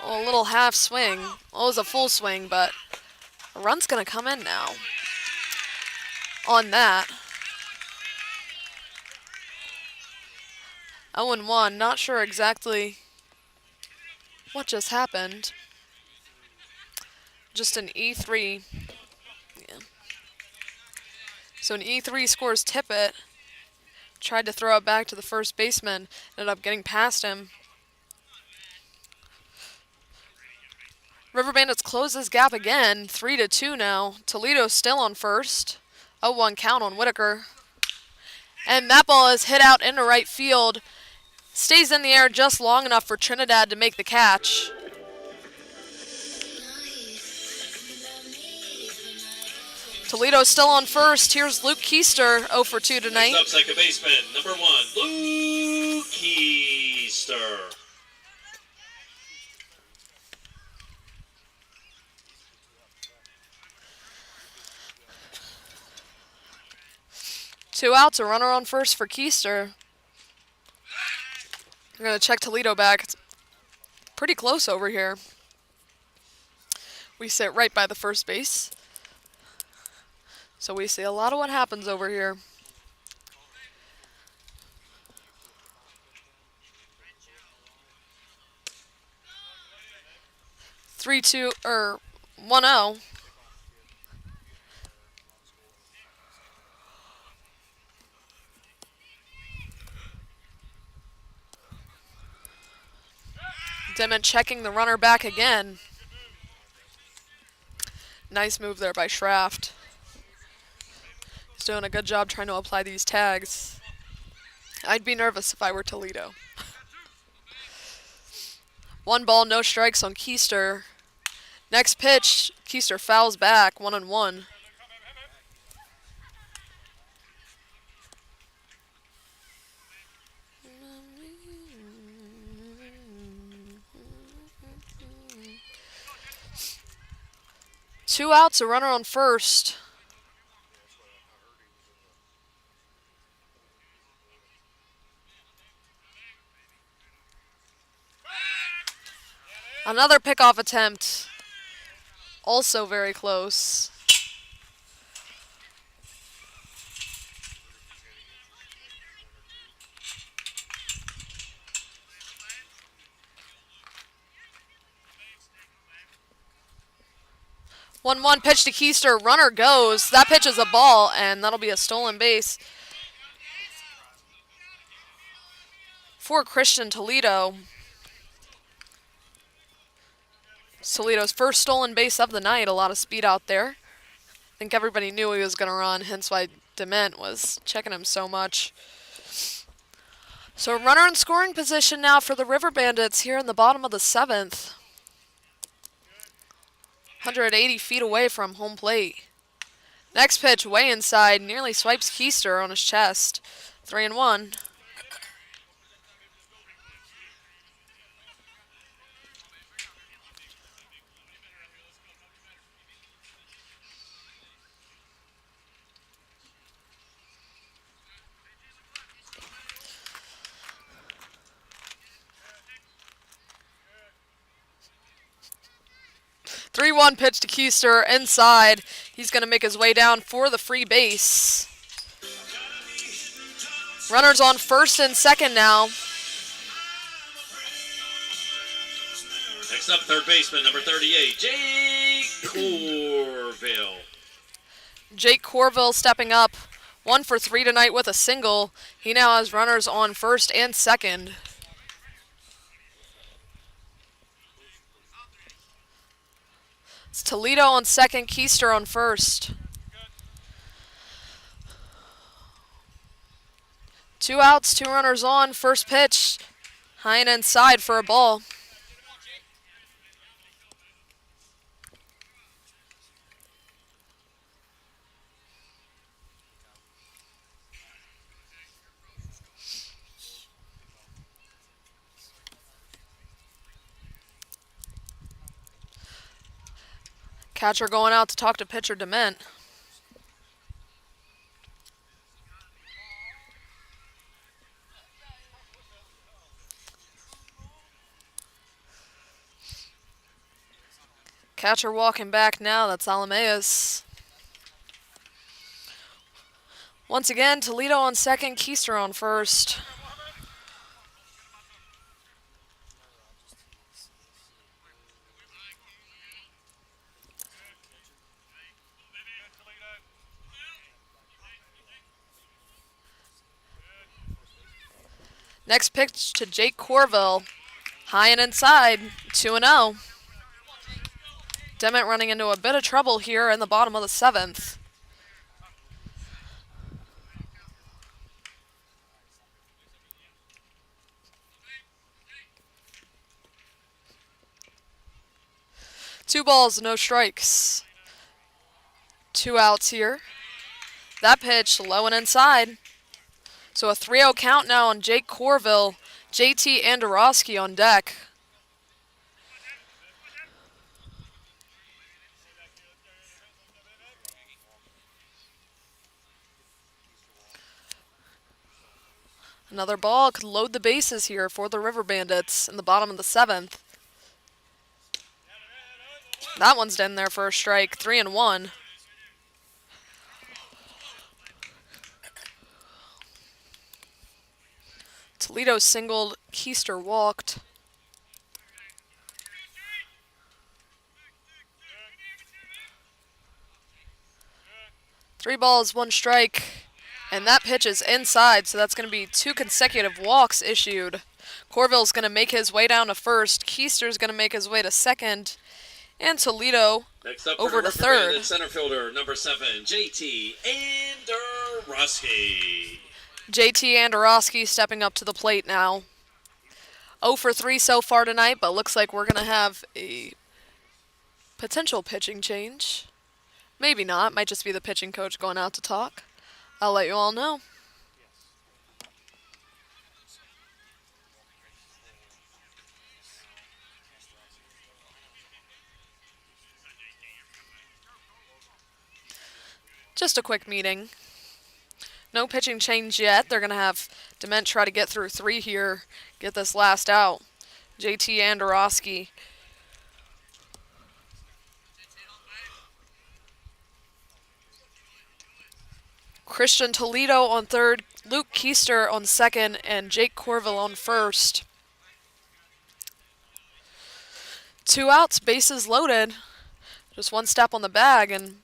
Oh, a little half swing. Well, it was a full swing, but a run's going to come in now on that. 0-1. Not sure exactly what just happened. Just an E3. Yeah. So an E3 scores Tippett. Tried to throw it back to the first baseman. Ended up getting past him. River Bandits close this gap again. 3-2 now. Toledo still on first. 0-1 count on Whitaker. And that ball is hit out into right field. Stays in the air just long enough for Trinidad to make the catch. Toledo still on first. Here's Luke Keister, 0 for 2 tonight. Next up, second baseman, number 1, Luke Keister. Two outs, a runner on first for Keister. We're going to check Toledo back. It's pretty close over here. We sit right by the first base. So we see a lot of what happens over here. 3-2 or 1-0. Dimmitt checking the runner back again. Nice move there by Schraft. He's doing a good job trying to apply these tags. I'd be nervous if I were Toledo. 1 ball, no strikes on Keister. Next pitch, Keister fouls back, 1-1. Two outs, a runner on first. Another pickoff attempt. Also very close. One pitch to Keister. Runner goes. That pitch is a ball, and that'll be a stolen base for Christian Toledo. Toledo's first stolen base of the night. A lot of speed out there. I think everybody knew he was going to run, hence why Dement was checking him so much. So runner in scoring position now for the River Bandits here in the bottom of the 7th. 180 feet away from home plate. Next pitch way inside, nearly swipes Keister on his chest. 3-1. Three-one pitch to Keister inside. He's going to make his way down for the free base. Runners on first and second now. Next up, third baseman, number 38, Jake Corville. Jake Corville stepping up. 1 for 3 tonight with a single. He now has runners on first and second. It's Toledo on second, Keister on first. 2 outs, 2 runners on. First pitch, high and inside for a ball. Catcher going out to talk to pitcher Dement. Catcher walking back now, that's Alameus. Once again, Toledo on second, Keister on first. Next pitch to Jake Corville. High and inside, 2-0. Dement running into a bit of trouble here in the bottom of the 7th. Two balls, no strikes. 2 outs here. That pitch low and inside. So a 3-0 count now on Jake Corville. JT Andorowski on deck. Another ball could load the bases here for the River Bandits in the bottom of the 7th. That one's in there for a strike, 3-1. Toledo singled, Keister walked. Three balls, 1 strike. And that pitch is inside, so that's going to be 2 consecutive walks issued. Corville's going to make his way down to first. Keister's going to make his way to second. And Toledo Next up over for to third. Bandit center fielder, number 7, JT Andorowski. JT Andorowski stepping up to the plate now. 0 for 3 so far tonight, but looks like we're going to have a potential pitching change. Maybe not. Might just be the pitching coach going out to talk. I'll let you all know. Just a quick meeting. No pitching change yet. They're going to have Dement try to get through 3 here, get this last out. JT Andorowski. Christian Toledo on third, Luke Keister on second, and Jake Corville on first. 2 outs, bases loaded. Just 1 step on the bag, and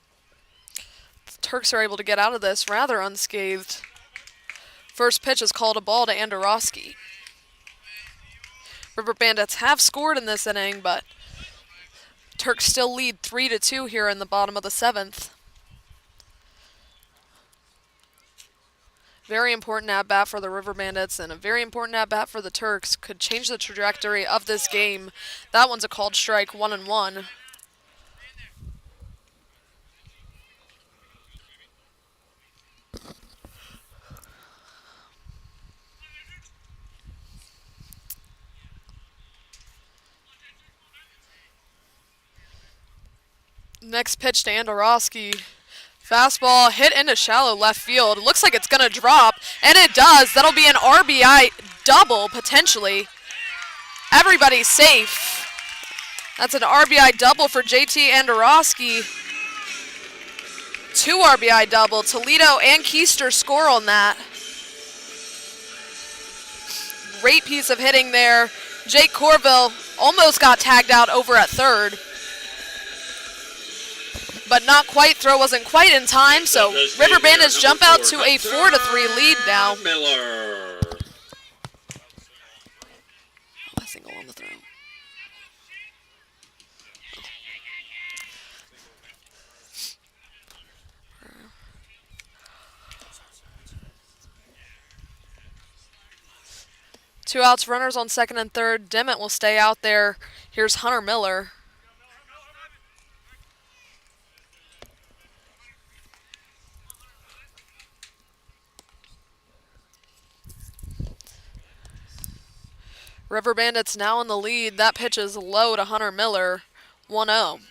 the Turks are able to get out of this rather unscathed. First pitch is called a ball to Andorowski. River Bandits have scored in this inning, but Turks still lead 3-2 here in the bottom of the 7th. Very important at-bat for the River Bandits and a very important at-bat for the Turks. Could change the trajectory of this game. That one's a called strike, 1-1. Next pitch to Andorowski. Fastball hit into shallow left field. It looks like it's going to drop, and it does. That'll be an RBI double, potentially. Everybody's safe. That's an RBI double for JT Andorowski. 2 RBI double. Toledo and Keister score on that. Great piece of hitting there. Jake Corville almost got tagged out over at third, but not quite. Throw wasn't quite in time, so River Bandits jump out to a 4-3 lead now. Miller. A single on the throw. Two outs, runners on second and third. Dement will stay out there. Here's Hunter Miller. River Bandits now in the lead. That pitch is low to Hunter Miller, 1-0.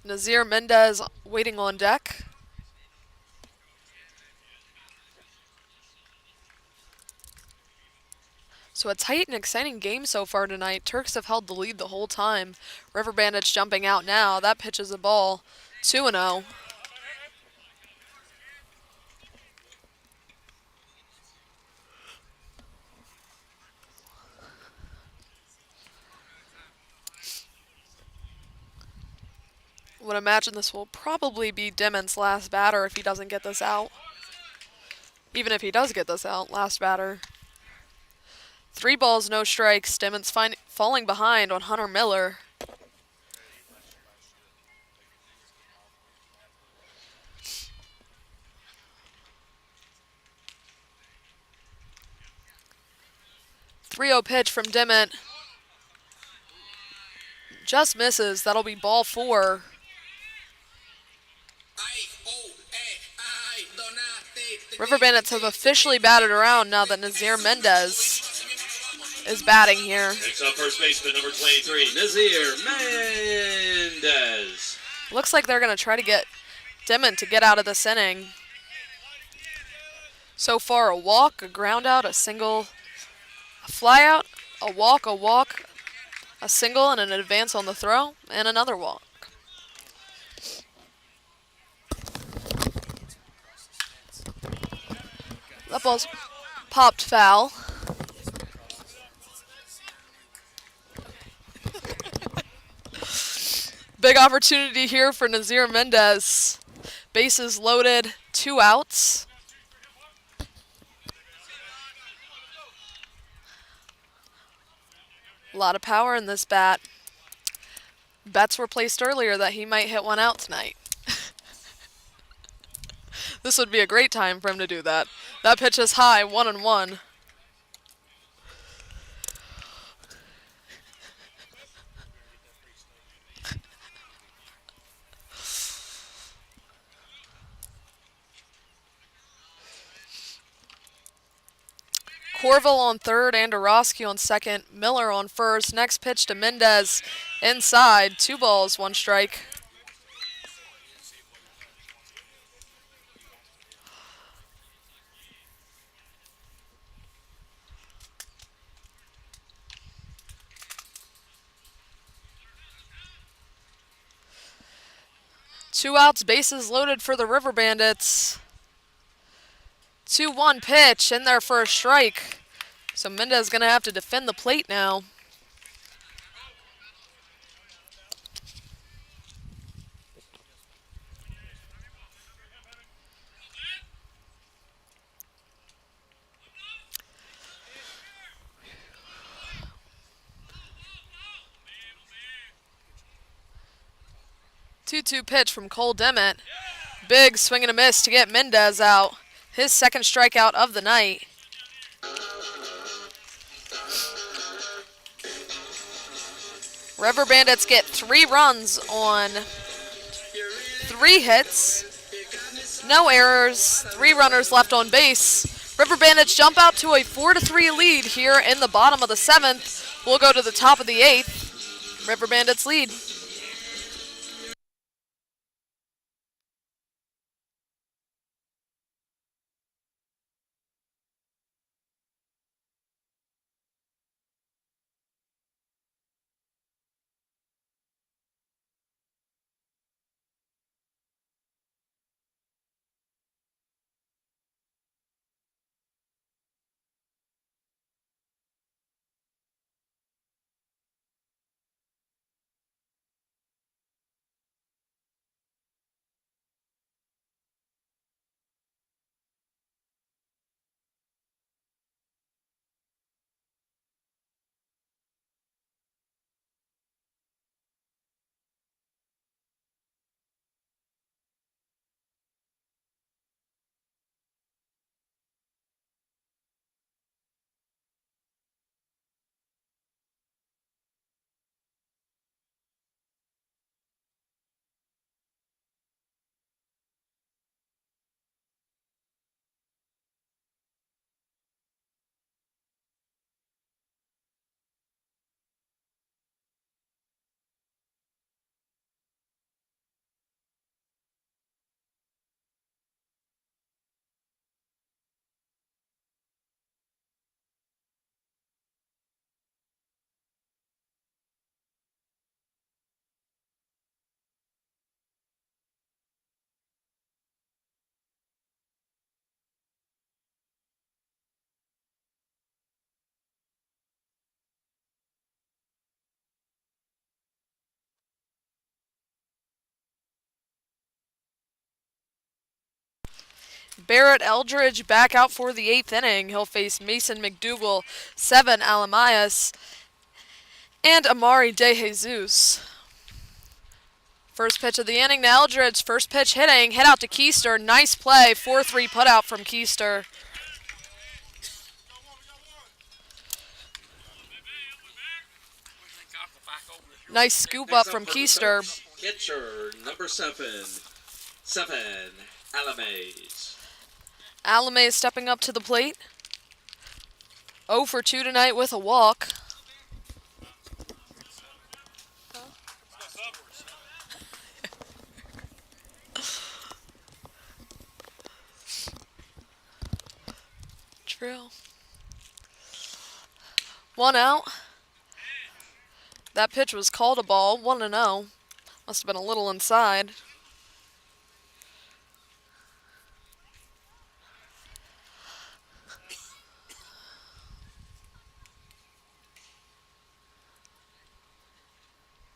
Nazir Mendez waiting on deck. So a tight and exciting game so far tonight. Turks have held the lead the whole time. River Bandits jumping out now. That pitch is a ball, 2-0. Would imagine this will probably be Dement's last batter if he doesn't get this out. Even if he does get this out, last batter. 3 balls, no strikes. Dement's falling behind on Hunter Miller. .30 pitch from Dement. Just misses. That'll be ball 4. River Bandits have officially batted around now that Nazir Mendez is batting here. Next up, first baseman number 23, Nazir Mendez. Looks like they're going to try to get Dement to get out of this inning. So far, a walk, a ground out, a single, a fly out, a walk, a single, and an advance on the throw, and another walk. That ball's popped foul. Big opportunity here for Nazir Mendez. Bases loaded, 2 outs. A lot of power in this bat. Bets were placed earlier that he might hit one out tonight. This would be a great time for him to do that. That pitch is high, 1-1. Corville on third, Andorowski on second, Miller on first. Next pitch to Mendez inside. 2 balls, 1 strike. Two outs, bases loaded for the River Bandits. 2-1 pitch in there for a strike. So Mendez going to have to defend the plate now. Two-two pitch from Cole Demmett. Big swing and a miss to get Mendez out. His second strikeout of the night. River Bandits get 3 runs on 3 hits. No errors. 3 runners left on base. River Bandits jump out to a 4-3 lead here in the bottom of the 7th. We'll go to the top of the 8th. River Bandits lead. Barrett Eldridge back out for the 8th inning. He'll face Mason McDougal, 7 Alamayas, and Amari De Jesus. First pitch of the inning to Eldridge. First pitch hitting. Hit out to Keister. Nice play. 4-3 putout from Keister. Nice scoop up from Keister. Catcher, number 7 Alames. Alame stepping up to the plate. 0 for 2 tonight with a walk. True. 1 out. That pitch was called a ball. 1-0. Must have been a little inside.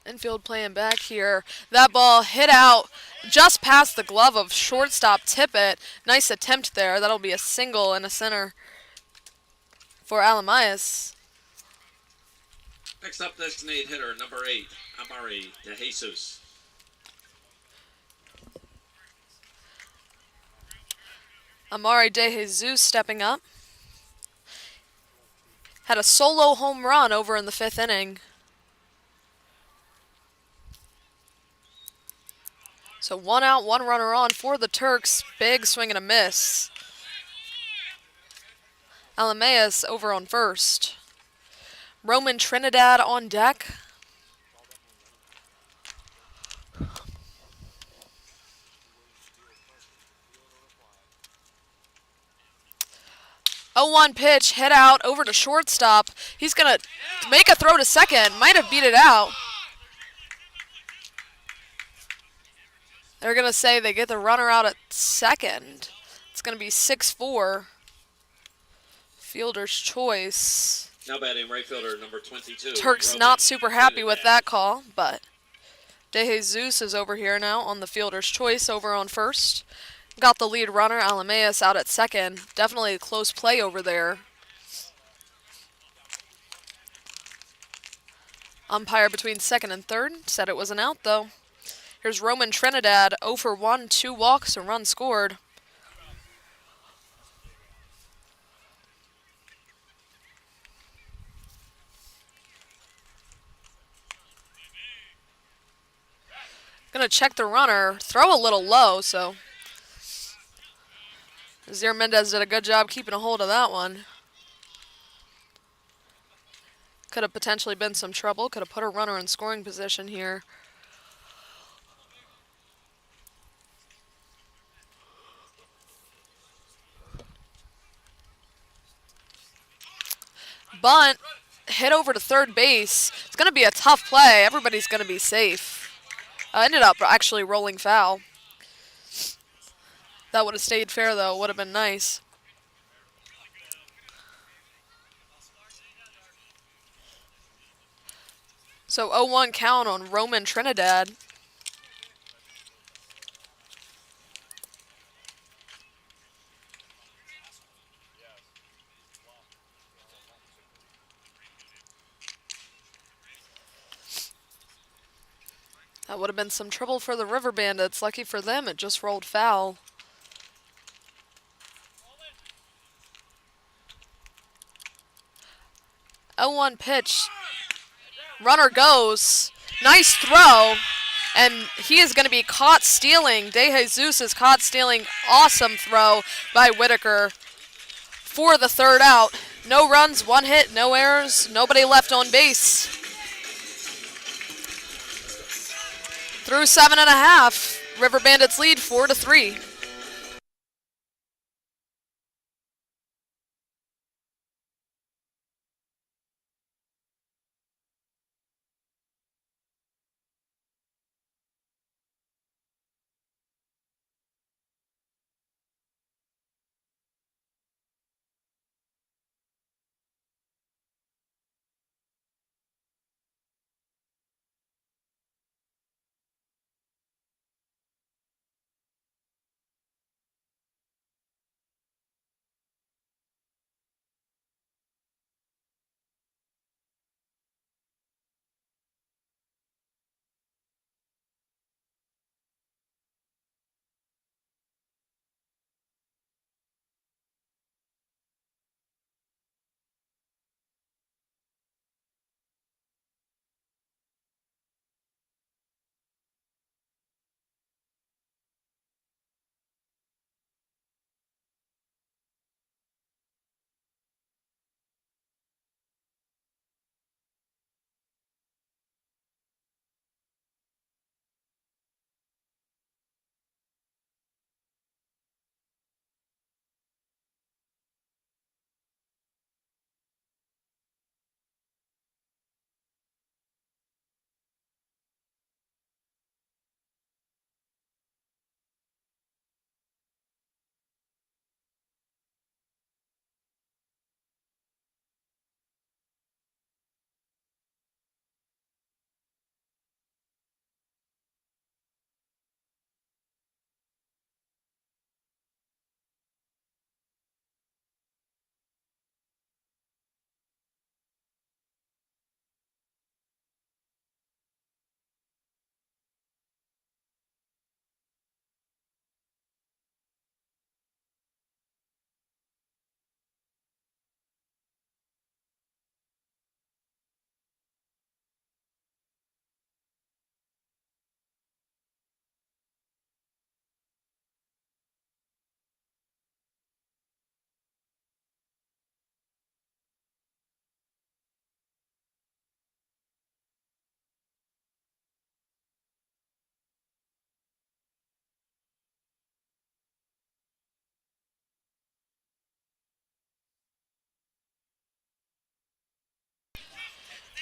Infield playing back here. That ball hit out just past the glove of shortstop Tippett. Nice attempt there. That'll be a single and a center for Alamayas. Next up, designated hitter, number 8, Amari De Jesus. Amari De Jesus stepping up. Had a solo home run over in the 5th inning. So 1 out, 1 runner on for the Turks. Big swing and a miss. Alameus over on first. Roman Trinidad on deck. Oh, 1 pitch, hit out over to shortstop. He's going to make a throw to second. Might have beat it out. They're going to say they get the runner out at second. It's going to be 6-4. Fielder's choice. Now batting right fielder number 22. Turks Roman not super happy with Trinidad. that call, but De Jesus is over here now on the fielder's choice over on first. Got the lead runner, Alameus, out at second. Definitely a close play over there. Umpire between second and third said it was an out, though. Here's Roman Trinidad, 0 for 1, 2 walks, a run scored. Gonna check the runner, throw a little low, so Zaire Mendez did a good job keeping a hold of that one. Could have potentially been some trouble, could have put a runner in scoring position here. Bunt, hit over to third base. It's going to be a tough play. Everybody's going to be safe. Ended up actually rolling foul. That would have stayed fair, though. Would have been nice. So 0-1 count on Roman Trinidad. That would have been some trouble for the River Bandits. Lucky for them, it just rolled foul. Oh, 1 pitch. Runner goes. Nice throw. And he is going to be caught stealing. De Jesus is caught stealing. Awesome throw by Whitaker for the 3rd out. No runs, 1 hit, no errors, nobody left on base. Through 7.5, River Bandits lead 4-3.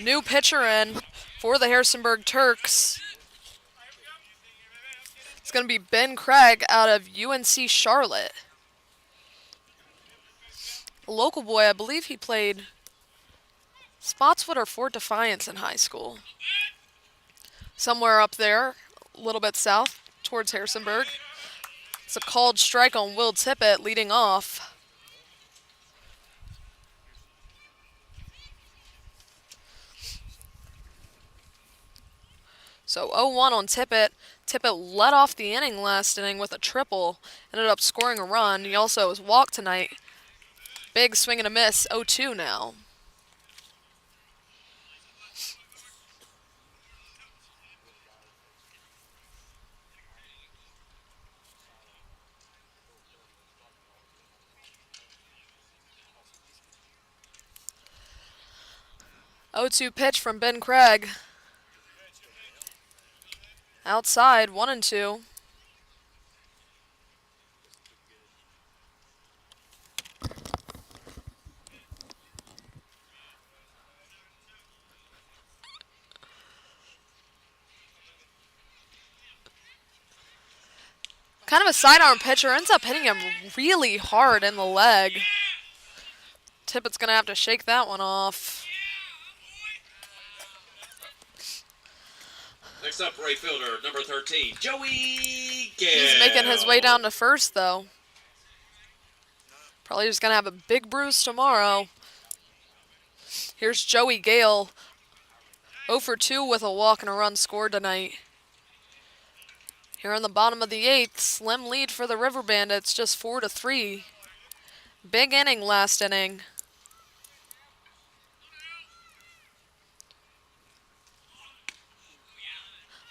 New pitcher in for the Harrisonburg Turks. It's going to be Ben Craig out of UNC Charlotte. A local boy, I believe he played Spotswood or Fort Defiance in high school. Somewhere up there, a little bit south towards Harrisonburg. It's a called strike on Will Tippett leading off. So 0-1 on Tippett. Tippett led off the inning last inning with a triple. Ended up scoring a run. He also was walked tonight. Big swing and a miss. 0-2 now. O2 pitch from Ben Craig. Outside, 1-2. Kind of a sidearm pitcher, ends up hitting him really hard in the leg. Tippett's going to have to shake that one off. Next up, right fielder, number 13, Joey Gale. He's making his way down to first, though. Probably just going to have a big bruise tomorrow. Here's Joey Gale. 0 for 2 with a walk and a run scored tonight. Here in the bottom of the 8th, slim lead for the River Bandits, just 4-3. Big inning last inning.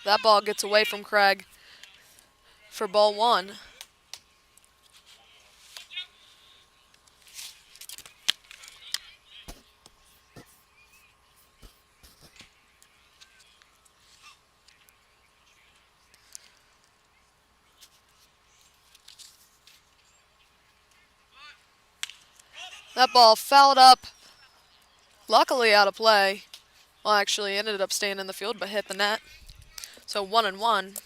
That ball gets away from Craig for ball 1. That ball fouled up, luckily out of play. Well, actually, ended up staying in the field, but hit the net. So 1-1.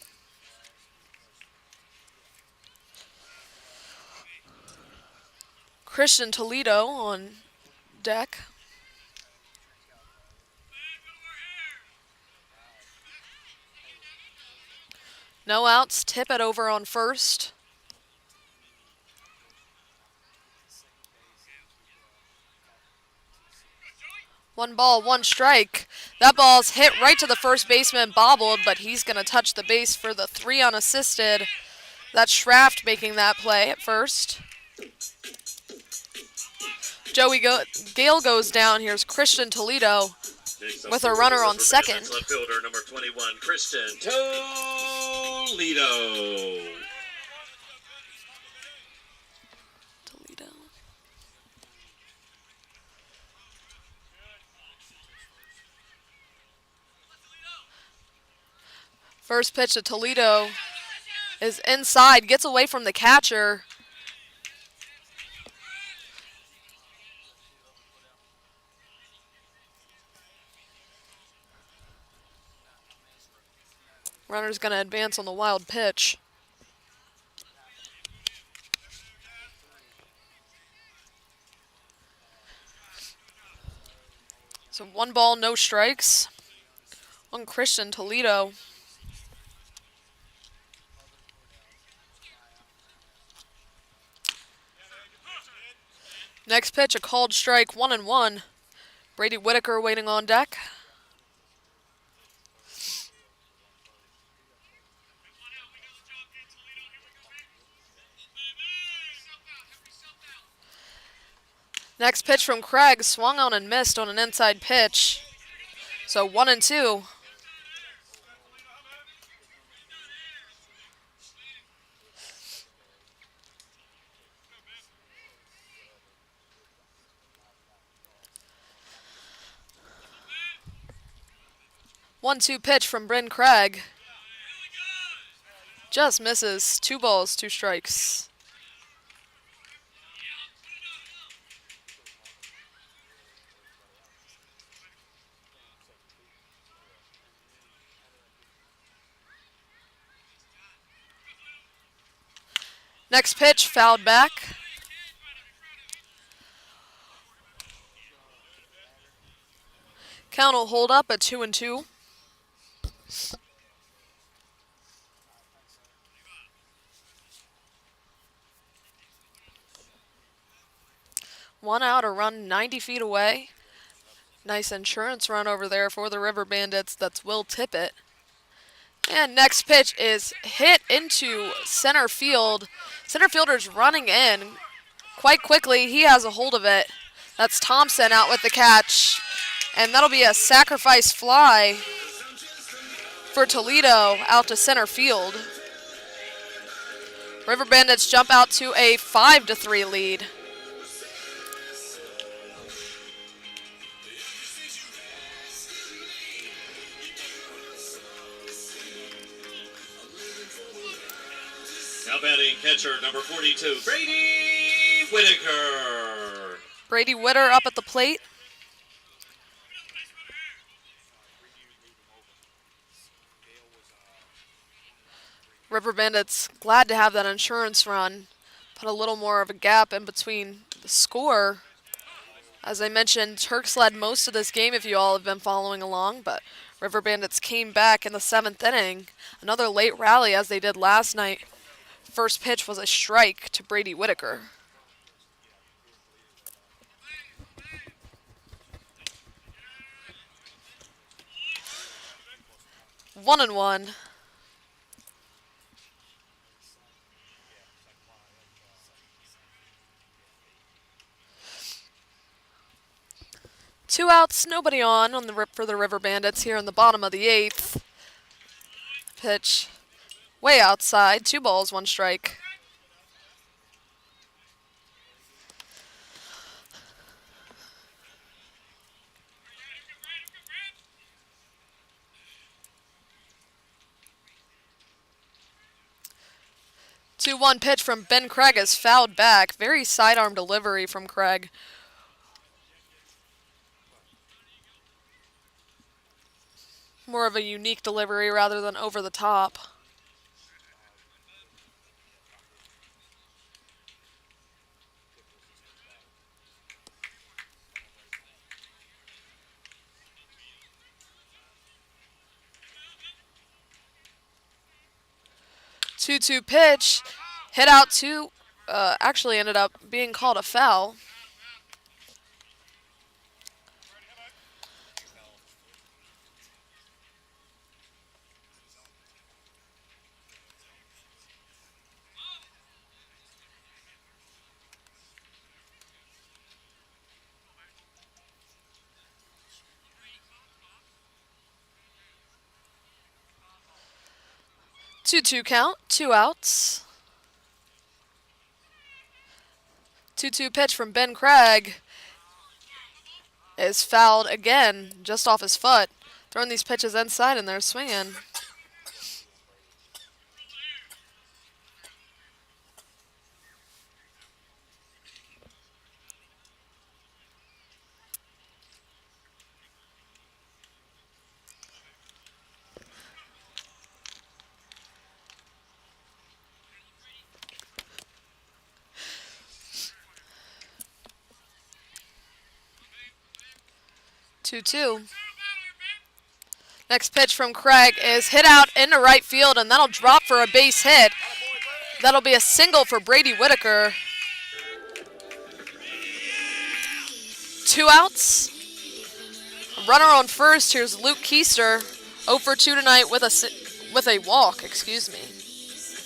Christian Toledo on deck. No outs, Tippett over on first. One ball, one strike. That ball's hit right to the first baseman, bobbled, but he's going to touch the base for the 3 unassisted. That's Schraft making that play at first. Gale goes down. Here's Christian Toledo with a runner on second. Left fielder, number 21, Christian Toledo. First pitch to Toledo is inside, gets away from the catcher. Runner's going to advance on the wild pitch. So 1 ball, no strikes on Christian Toledo. Next pitch, a called strike, 1-1. Brady Whitaker waiting on deck. Next pitch from Craig, swung on and missed on an inside pitch. So 1-2. One-two pitch from Bryn Craig. Just misses. 2 balls, 2 strikes. Next pitch, fouled back. Count will hold up at 2-2. One out, a run 90 feet away. Nice insurance run over there for the River Bandits. That's Will Tippett. And next pitch is hit into center field. Center fielder's running in quite quickly. He has a hold of it. That's Thompson out with the catch. And that'll be a sacrifice fly for Toledo out to center field. River Bandits jump out to a 5-3 lead. Now batting catcher number 42, Brady Whitaker. Brady Witter up at the plate. River Bandits glad to have that insurance run. Put a little more of a gap in between the score. As I mentioned, Turks led most of this game if you all have been following along, but River Bandits came back in the 7th inning. Another late rally as they did last night. First pitch was a strike to Brady Whitaker. One and one. Two outs, nobody on for the River Bandits here in the bottom of the 8th. Pitch way outside. 2 balls, 1 strike. Two-one pitch from Ben Craig is fouled back. Very sidearm delivery from Craig. More of a unique delivery rather than over the top. Two-two pitch, hit out to, actually ended up being called a foul. Two-two count, 2 outs. 2-2 pitch from Ben Craig is fouled again, just off his foot. Throwing these pitches inside and they're swinging. Two-two. Next pitch from Craig is hit out into right field, and that'll drop for a base hit. That'll be a single for Brady Whitaker. 2 outs. Runner on first. Here's Luke Keister, 0 for 2 tonight with a walk. Excuse me.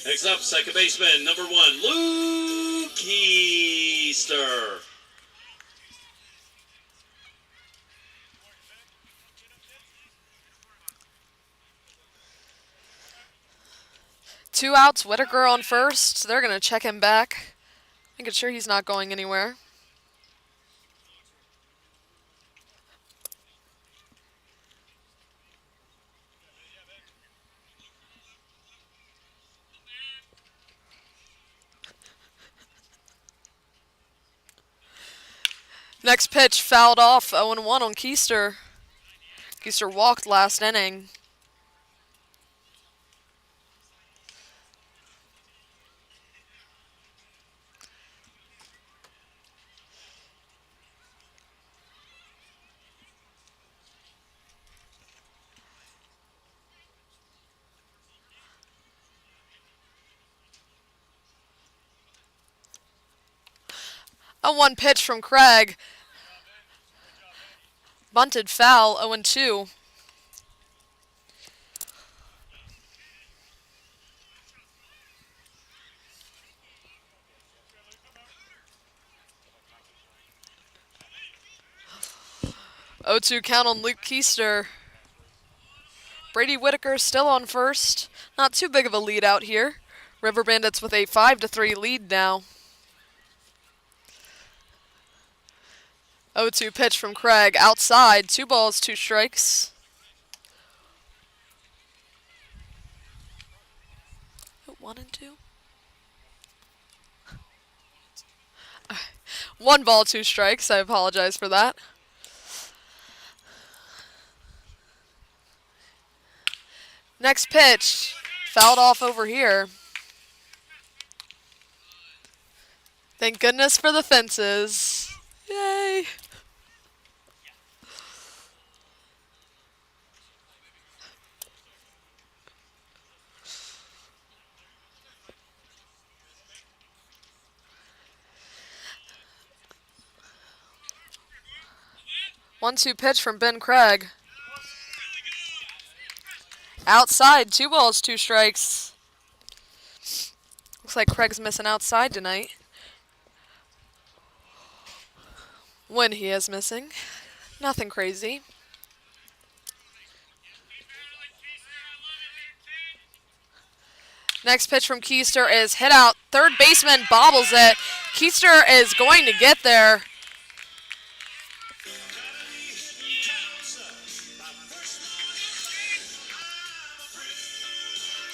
Next up, second baseman number 1, Luke Keister. Two outs, Whitaker on first. They're going to check him back, making sure he's not going anywhere. Next pitch fouled off, 0-1 on Keister. Keister walked last inning. A 1 pitch from Craig. Bunted foul, 0-2. Oh, 2 count on Luke Keister. Brady Whitaker still on first. Not too big of a lead out here. River Bandits with a 5-3 lead now. 0-2 pitch from Craig. Outside. 2 balls, 2 strikes. Oh, 1 and 2. 1 ball, 2 strikes. I apologize for that. Next pitch. Fouled off over here. Thank goodness for the fences. Yay. One-two pitch from Ben Craig. Outside, 2 balls, 2 strikes. Looks like Craig's missing outside tonight. When he is missing. Nothing crazy. Next pitch from Keister is hit out. Third baseman bobbles it. Keister is going to get there.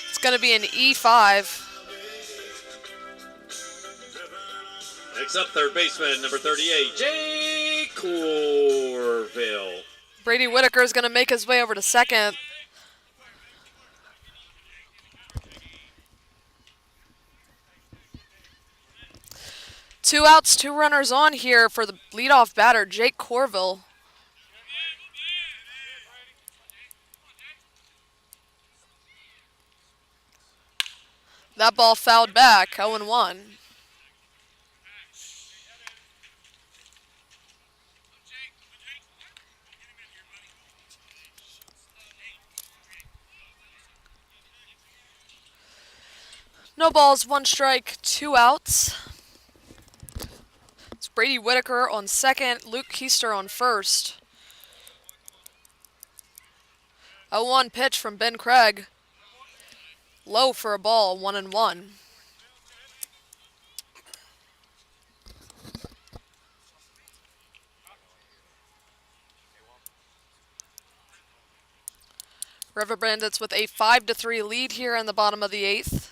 It's going to be an E5. Next up, third baseman, number 38, Jay Corville. Brady Whitaker is going to make his way over to second. Two outs, 2 runners on here for the leadoff batter, Jake Corville. That ball fouled back, 0-1. No balls, 1 strike, 2 outs. It's Brady Whitaker on second, Luke Keister on first. 0-1 pitch from Ben Craig. Low for a ball, 1-1. River Bandits with a 5-3 lead here in the bottom of the 8th.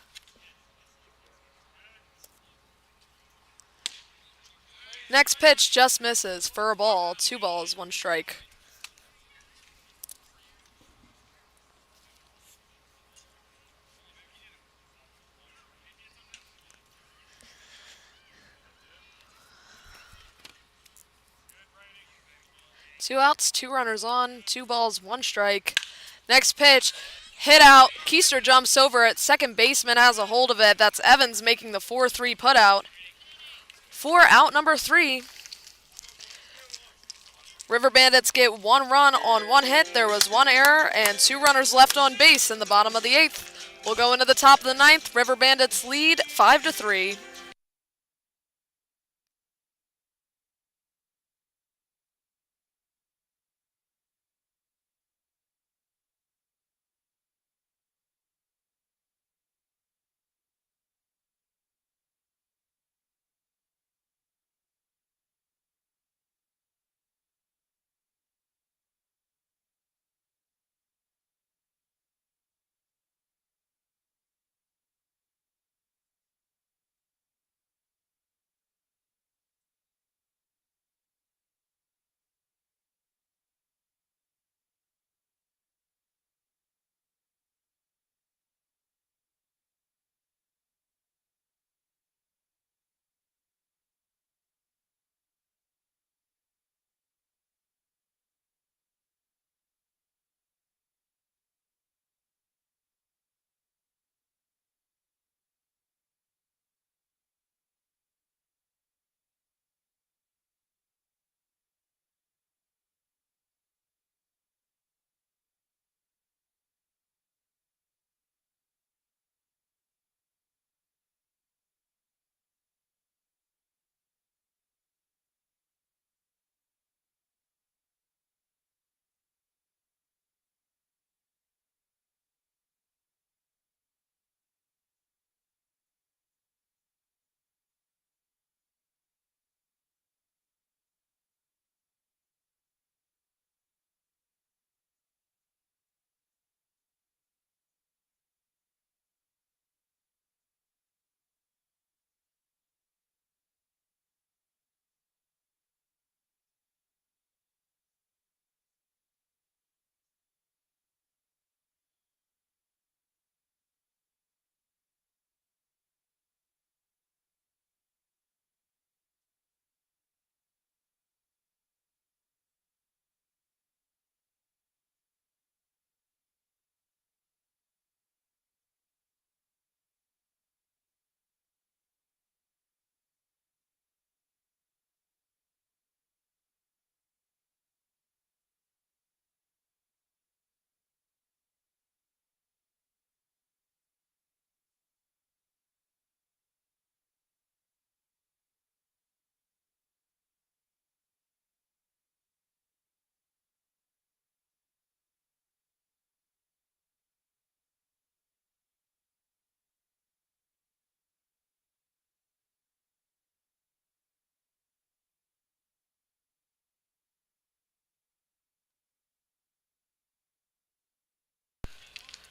Next pitch just misses for a ball, 2 balls, 1 strike. Two outs, 2 runners on, 2 balls, 1 strike. Next pitch, hit out. Keister jumps over it. Second baseman has a hold of it. That's Evans making the 4-3 putout. For out number 3. River Bandits get 1 run on 1 hit. There was 1 error and 2 runners left on base in the bottom of the 8th. We'll go into the top of the 9th. River Bandits lead 5-3.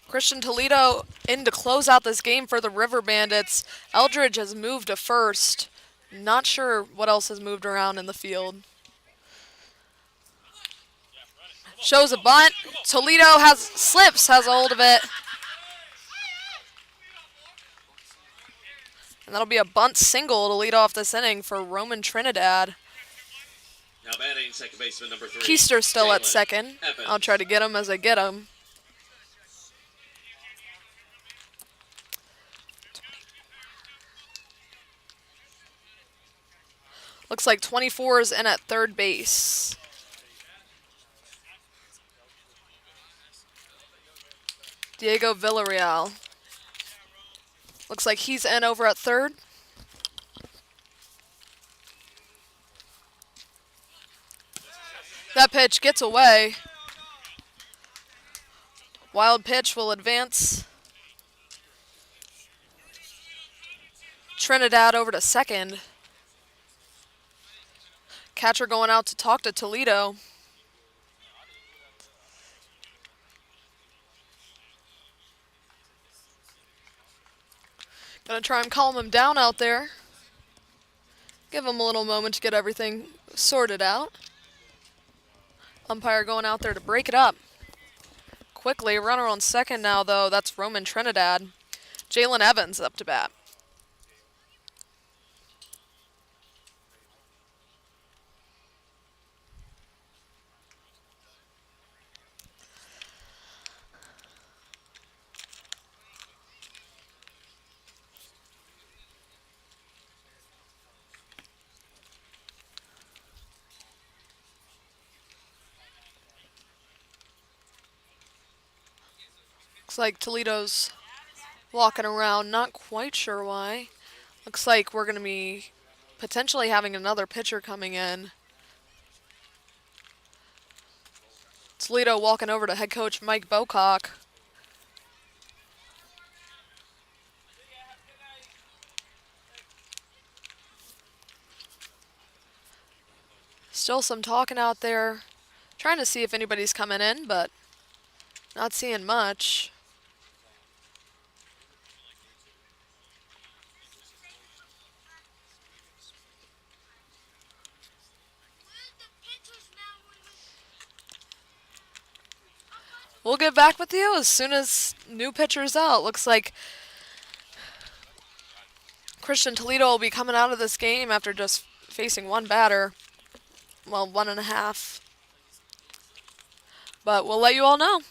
Christian Toledo in to close out this game for the River Bandits. Eldridge has moved to first. Not sure what else has moved around in the field. Shows a bunt. Toledo has a hold of it. And that'll be a bunt single to lead off this inning for Roman Trinidad. Now batting second baseman number 3. Keister still at Jalen second. Evans. I'll try to get him as I get him. Looks like 24 is in at third base. Diego Villarreal. Looks like he's in over at third. That pitch gets away. Wild pitch will advance. Trinidad over to second. Catcher going out to talk to Toledo. Gonna try and calm him down out there. Give him a little moment to get everything sorted out. Umpire going out there to break it up. Quickly, runner on second now though, that's Roman Trinidad. Jalen Evans up to bat. Looks like Toledo's walking around, not quite sure why. Looks like we're going to be potentially having another pitcher coming in. Toledo walking over to head coach Mike Bocock. Still some talking out there. Trying to see if anybody's coming in, but not seeing much. We'll get back with you as soon as new pitcher's out. Looks like Christian Toledo will be coming out of this game after just facing one batter. Well, 1.5. But we'll let you all know.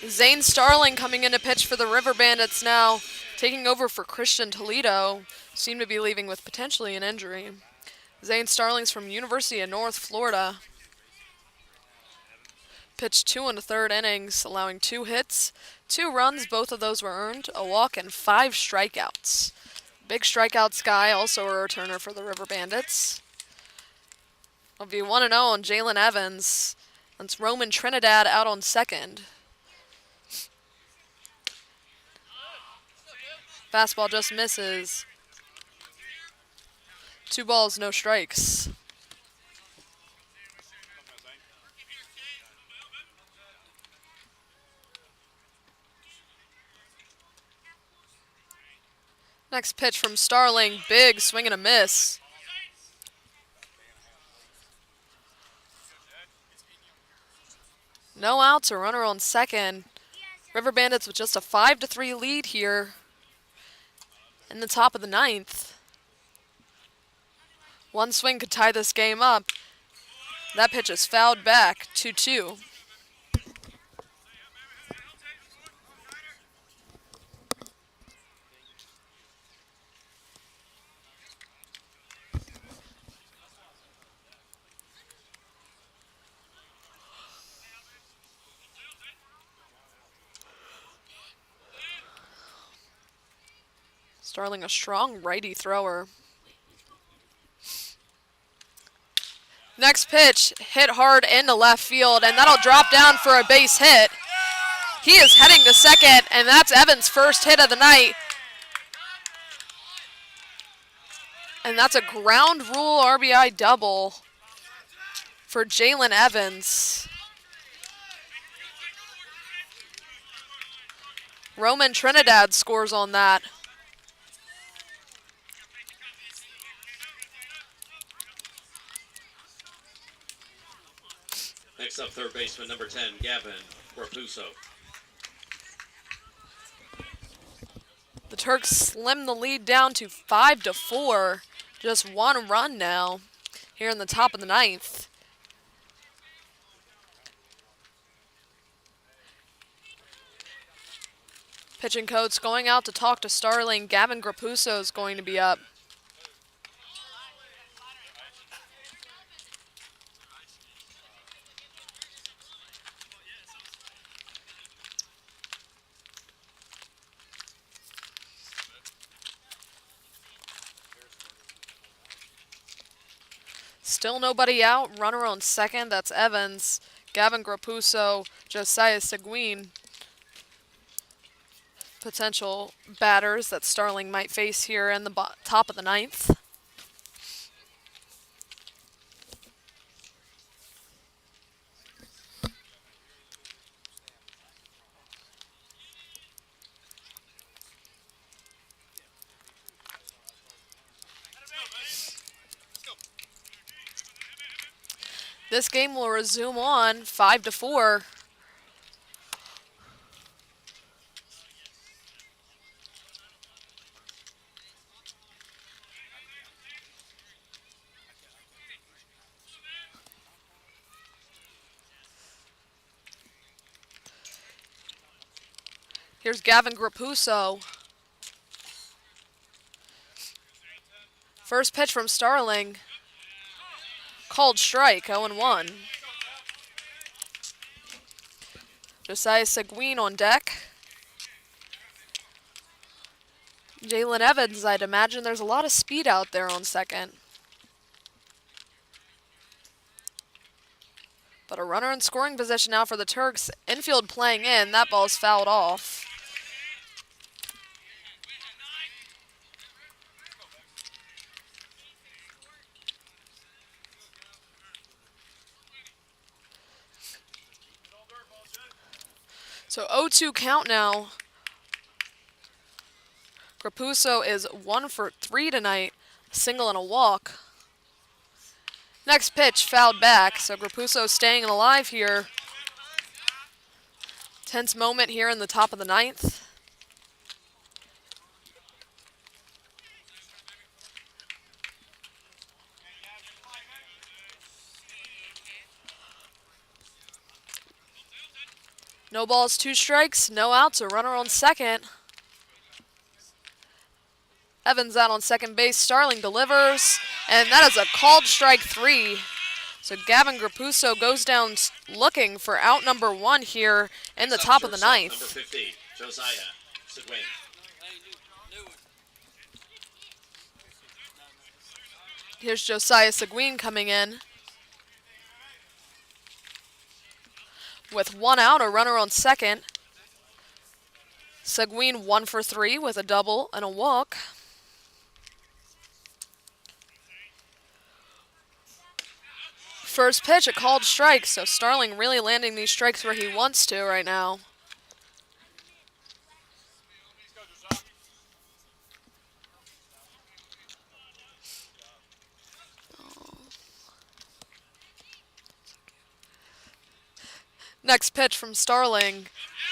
Zane Starling coming in to pitch for the River Bandits now, taking over for Christian Toledo. Seem to be leaving with potentially an injury. Zane Starling's from University of North Florida. Pitched 2 in the third innings, allowing 2 hits, 2 runs, both of those were earned, a walk, and 5 strikeouts. Big strikeouts guy, also a returner for the River Bandits. It'll be 1-0 on Jalen Evans. That's Roman Trinidad out on second. Fastball just misses. 2 balls, no strikes. Next pitch from Starling, big swing and a miss. No outs, a runner on second. River Bandits with just a 5-3 lead here in the top of the ninth. One swing could tie this game up. That pitch is fouled back, 2-2. Starling, a strong righty thrower. Next pitch, hit hard into left field, and that'll drop down for a base hit. He is heading to second, and that's Evans' first hit of the night. And that's a ground rule RBI double for Jalen Evans. Roman Trinidad scores on that. Next up, third baseman number 10, Gavin Rapuso. The Turks slim the lead down to 5-4. Just 1 run now here in the top of the ninth. Pitching coach going out to talk to Starling. Gavin Rapuso is going to be up. Still nobody out. Runner on second. That's Evans. Gavin Rapuso, Josiah Seguin. Potential batters that Starling might face here in the top of the ninth. This game will resume on 5-4. Here's Gavin Rapuso. First pitch from Starling. Called strike, 0-1. Josiah Seguin on deck. Jalen Evans, I'd imagine there's a lot of speed out there on second. But a runner in scoring position now for the Turks. Infield playing in, that ball's fouled off. So 0-2 count now. Rapuso is 1 for 3 tonight, a single and a walk. Next pitch fouled back, so Rapuso staying alive here. Tense moment here in the top of the ninth. No balls, 2 strikes, no outs, a runner on second. Evans out on second base. Starling delivers, and that is a called strike 3. So Gavin Grapuso goes down looking for out number 1 here in the top of the ninth. Number 50, Josiah Seguin. Here's Josiah Seguin coming in. With 1 out, a runner on second. Seguin 1 for 3 with a double and a walk. First pitch, a called strike, so Starling really landing these strikes where he wants to right now. Next pitch from Starling.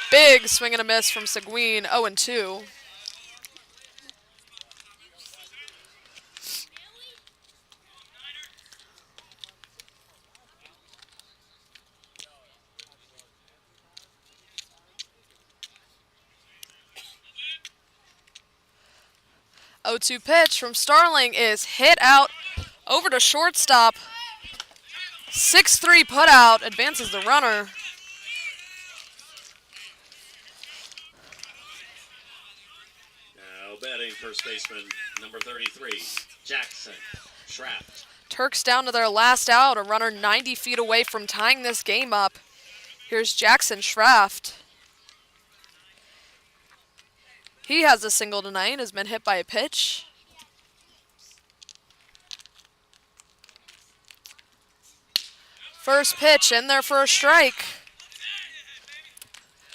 Big swing and a miss from Seguin, 0-2. Oh-2 pitch from Starling is hit out over to shortstop. 6-3 put out, advances the runner. Now batting first baseman, number 33, Jackson Schraft. Turks down to their last out, a runner 90 feet away from tying this game up. Here's Jackson Schraft. He has a single tonight, has been hit by a pitch. First pitch in there for a strike.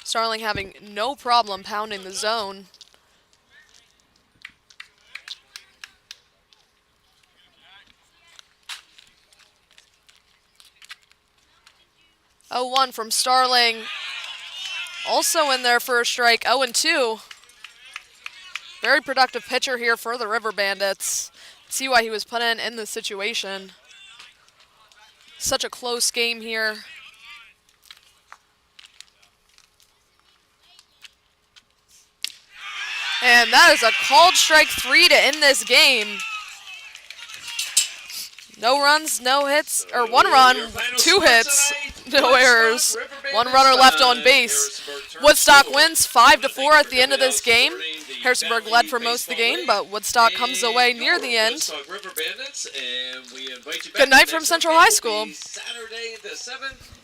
Starling having no problem pounding the zone. Oh, 1 from Starling. Also in there for a strike, 0-2. Very productive pitcher here for the River Bandits. See why he was put in this situation. Such a close game here. And that is a called strike 3 to end this game. No runs, no hits, or 1 run, 2 hits, no errors. 1 runner left on base. Woodstock wins 5-4 at the end of this game. Harrisonburg led for most of the game, but Woodstock comes away near the end. Good Good night from Central High School. Saturday the 7th.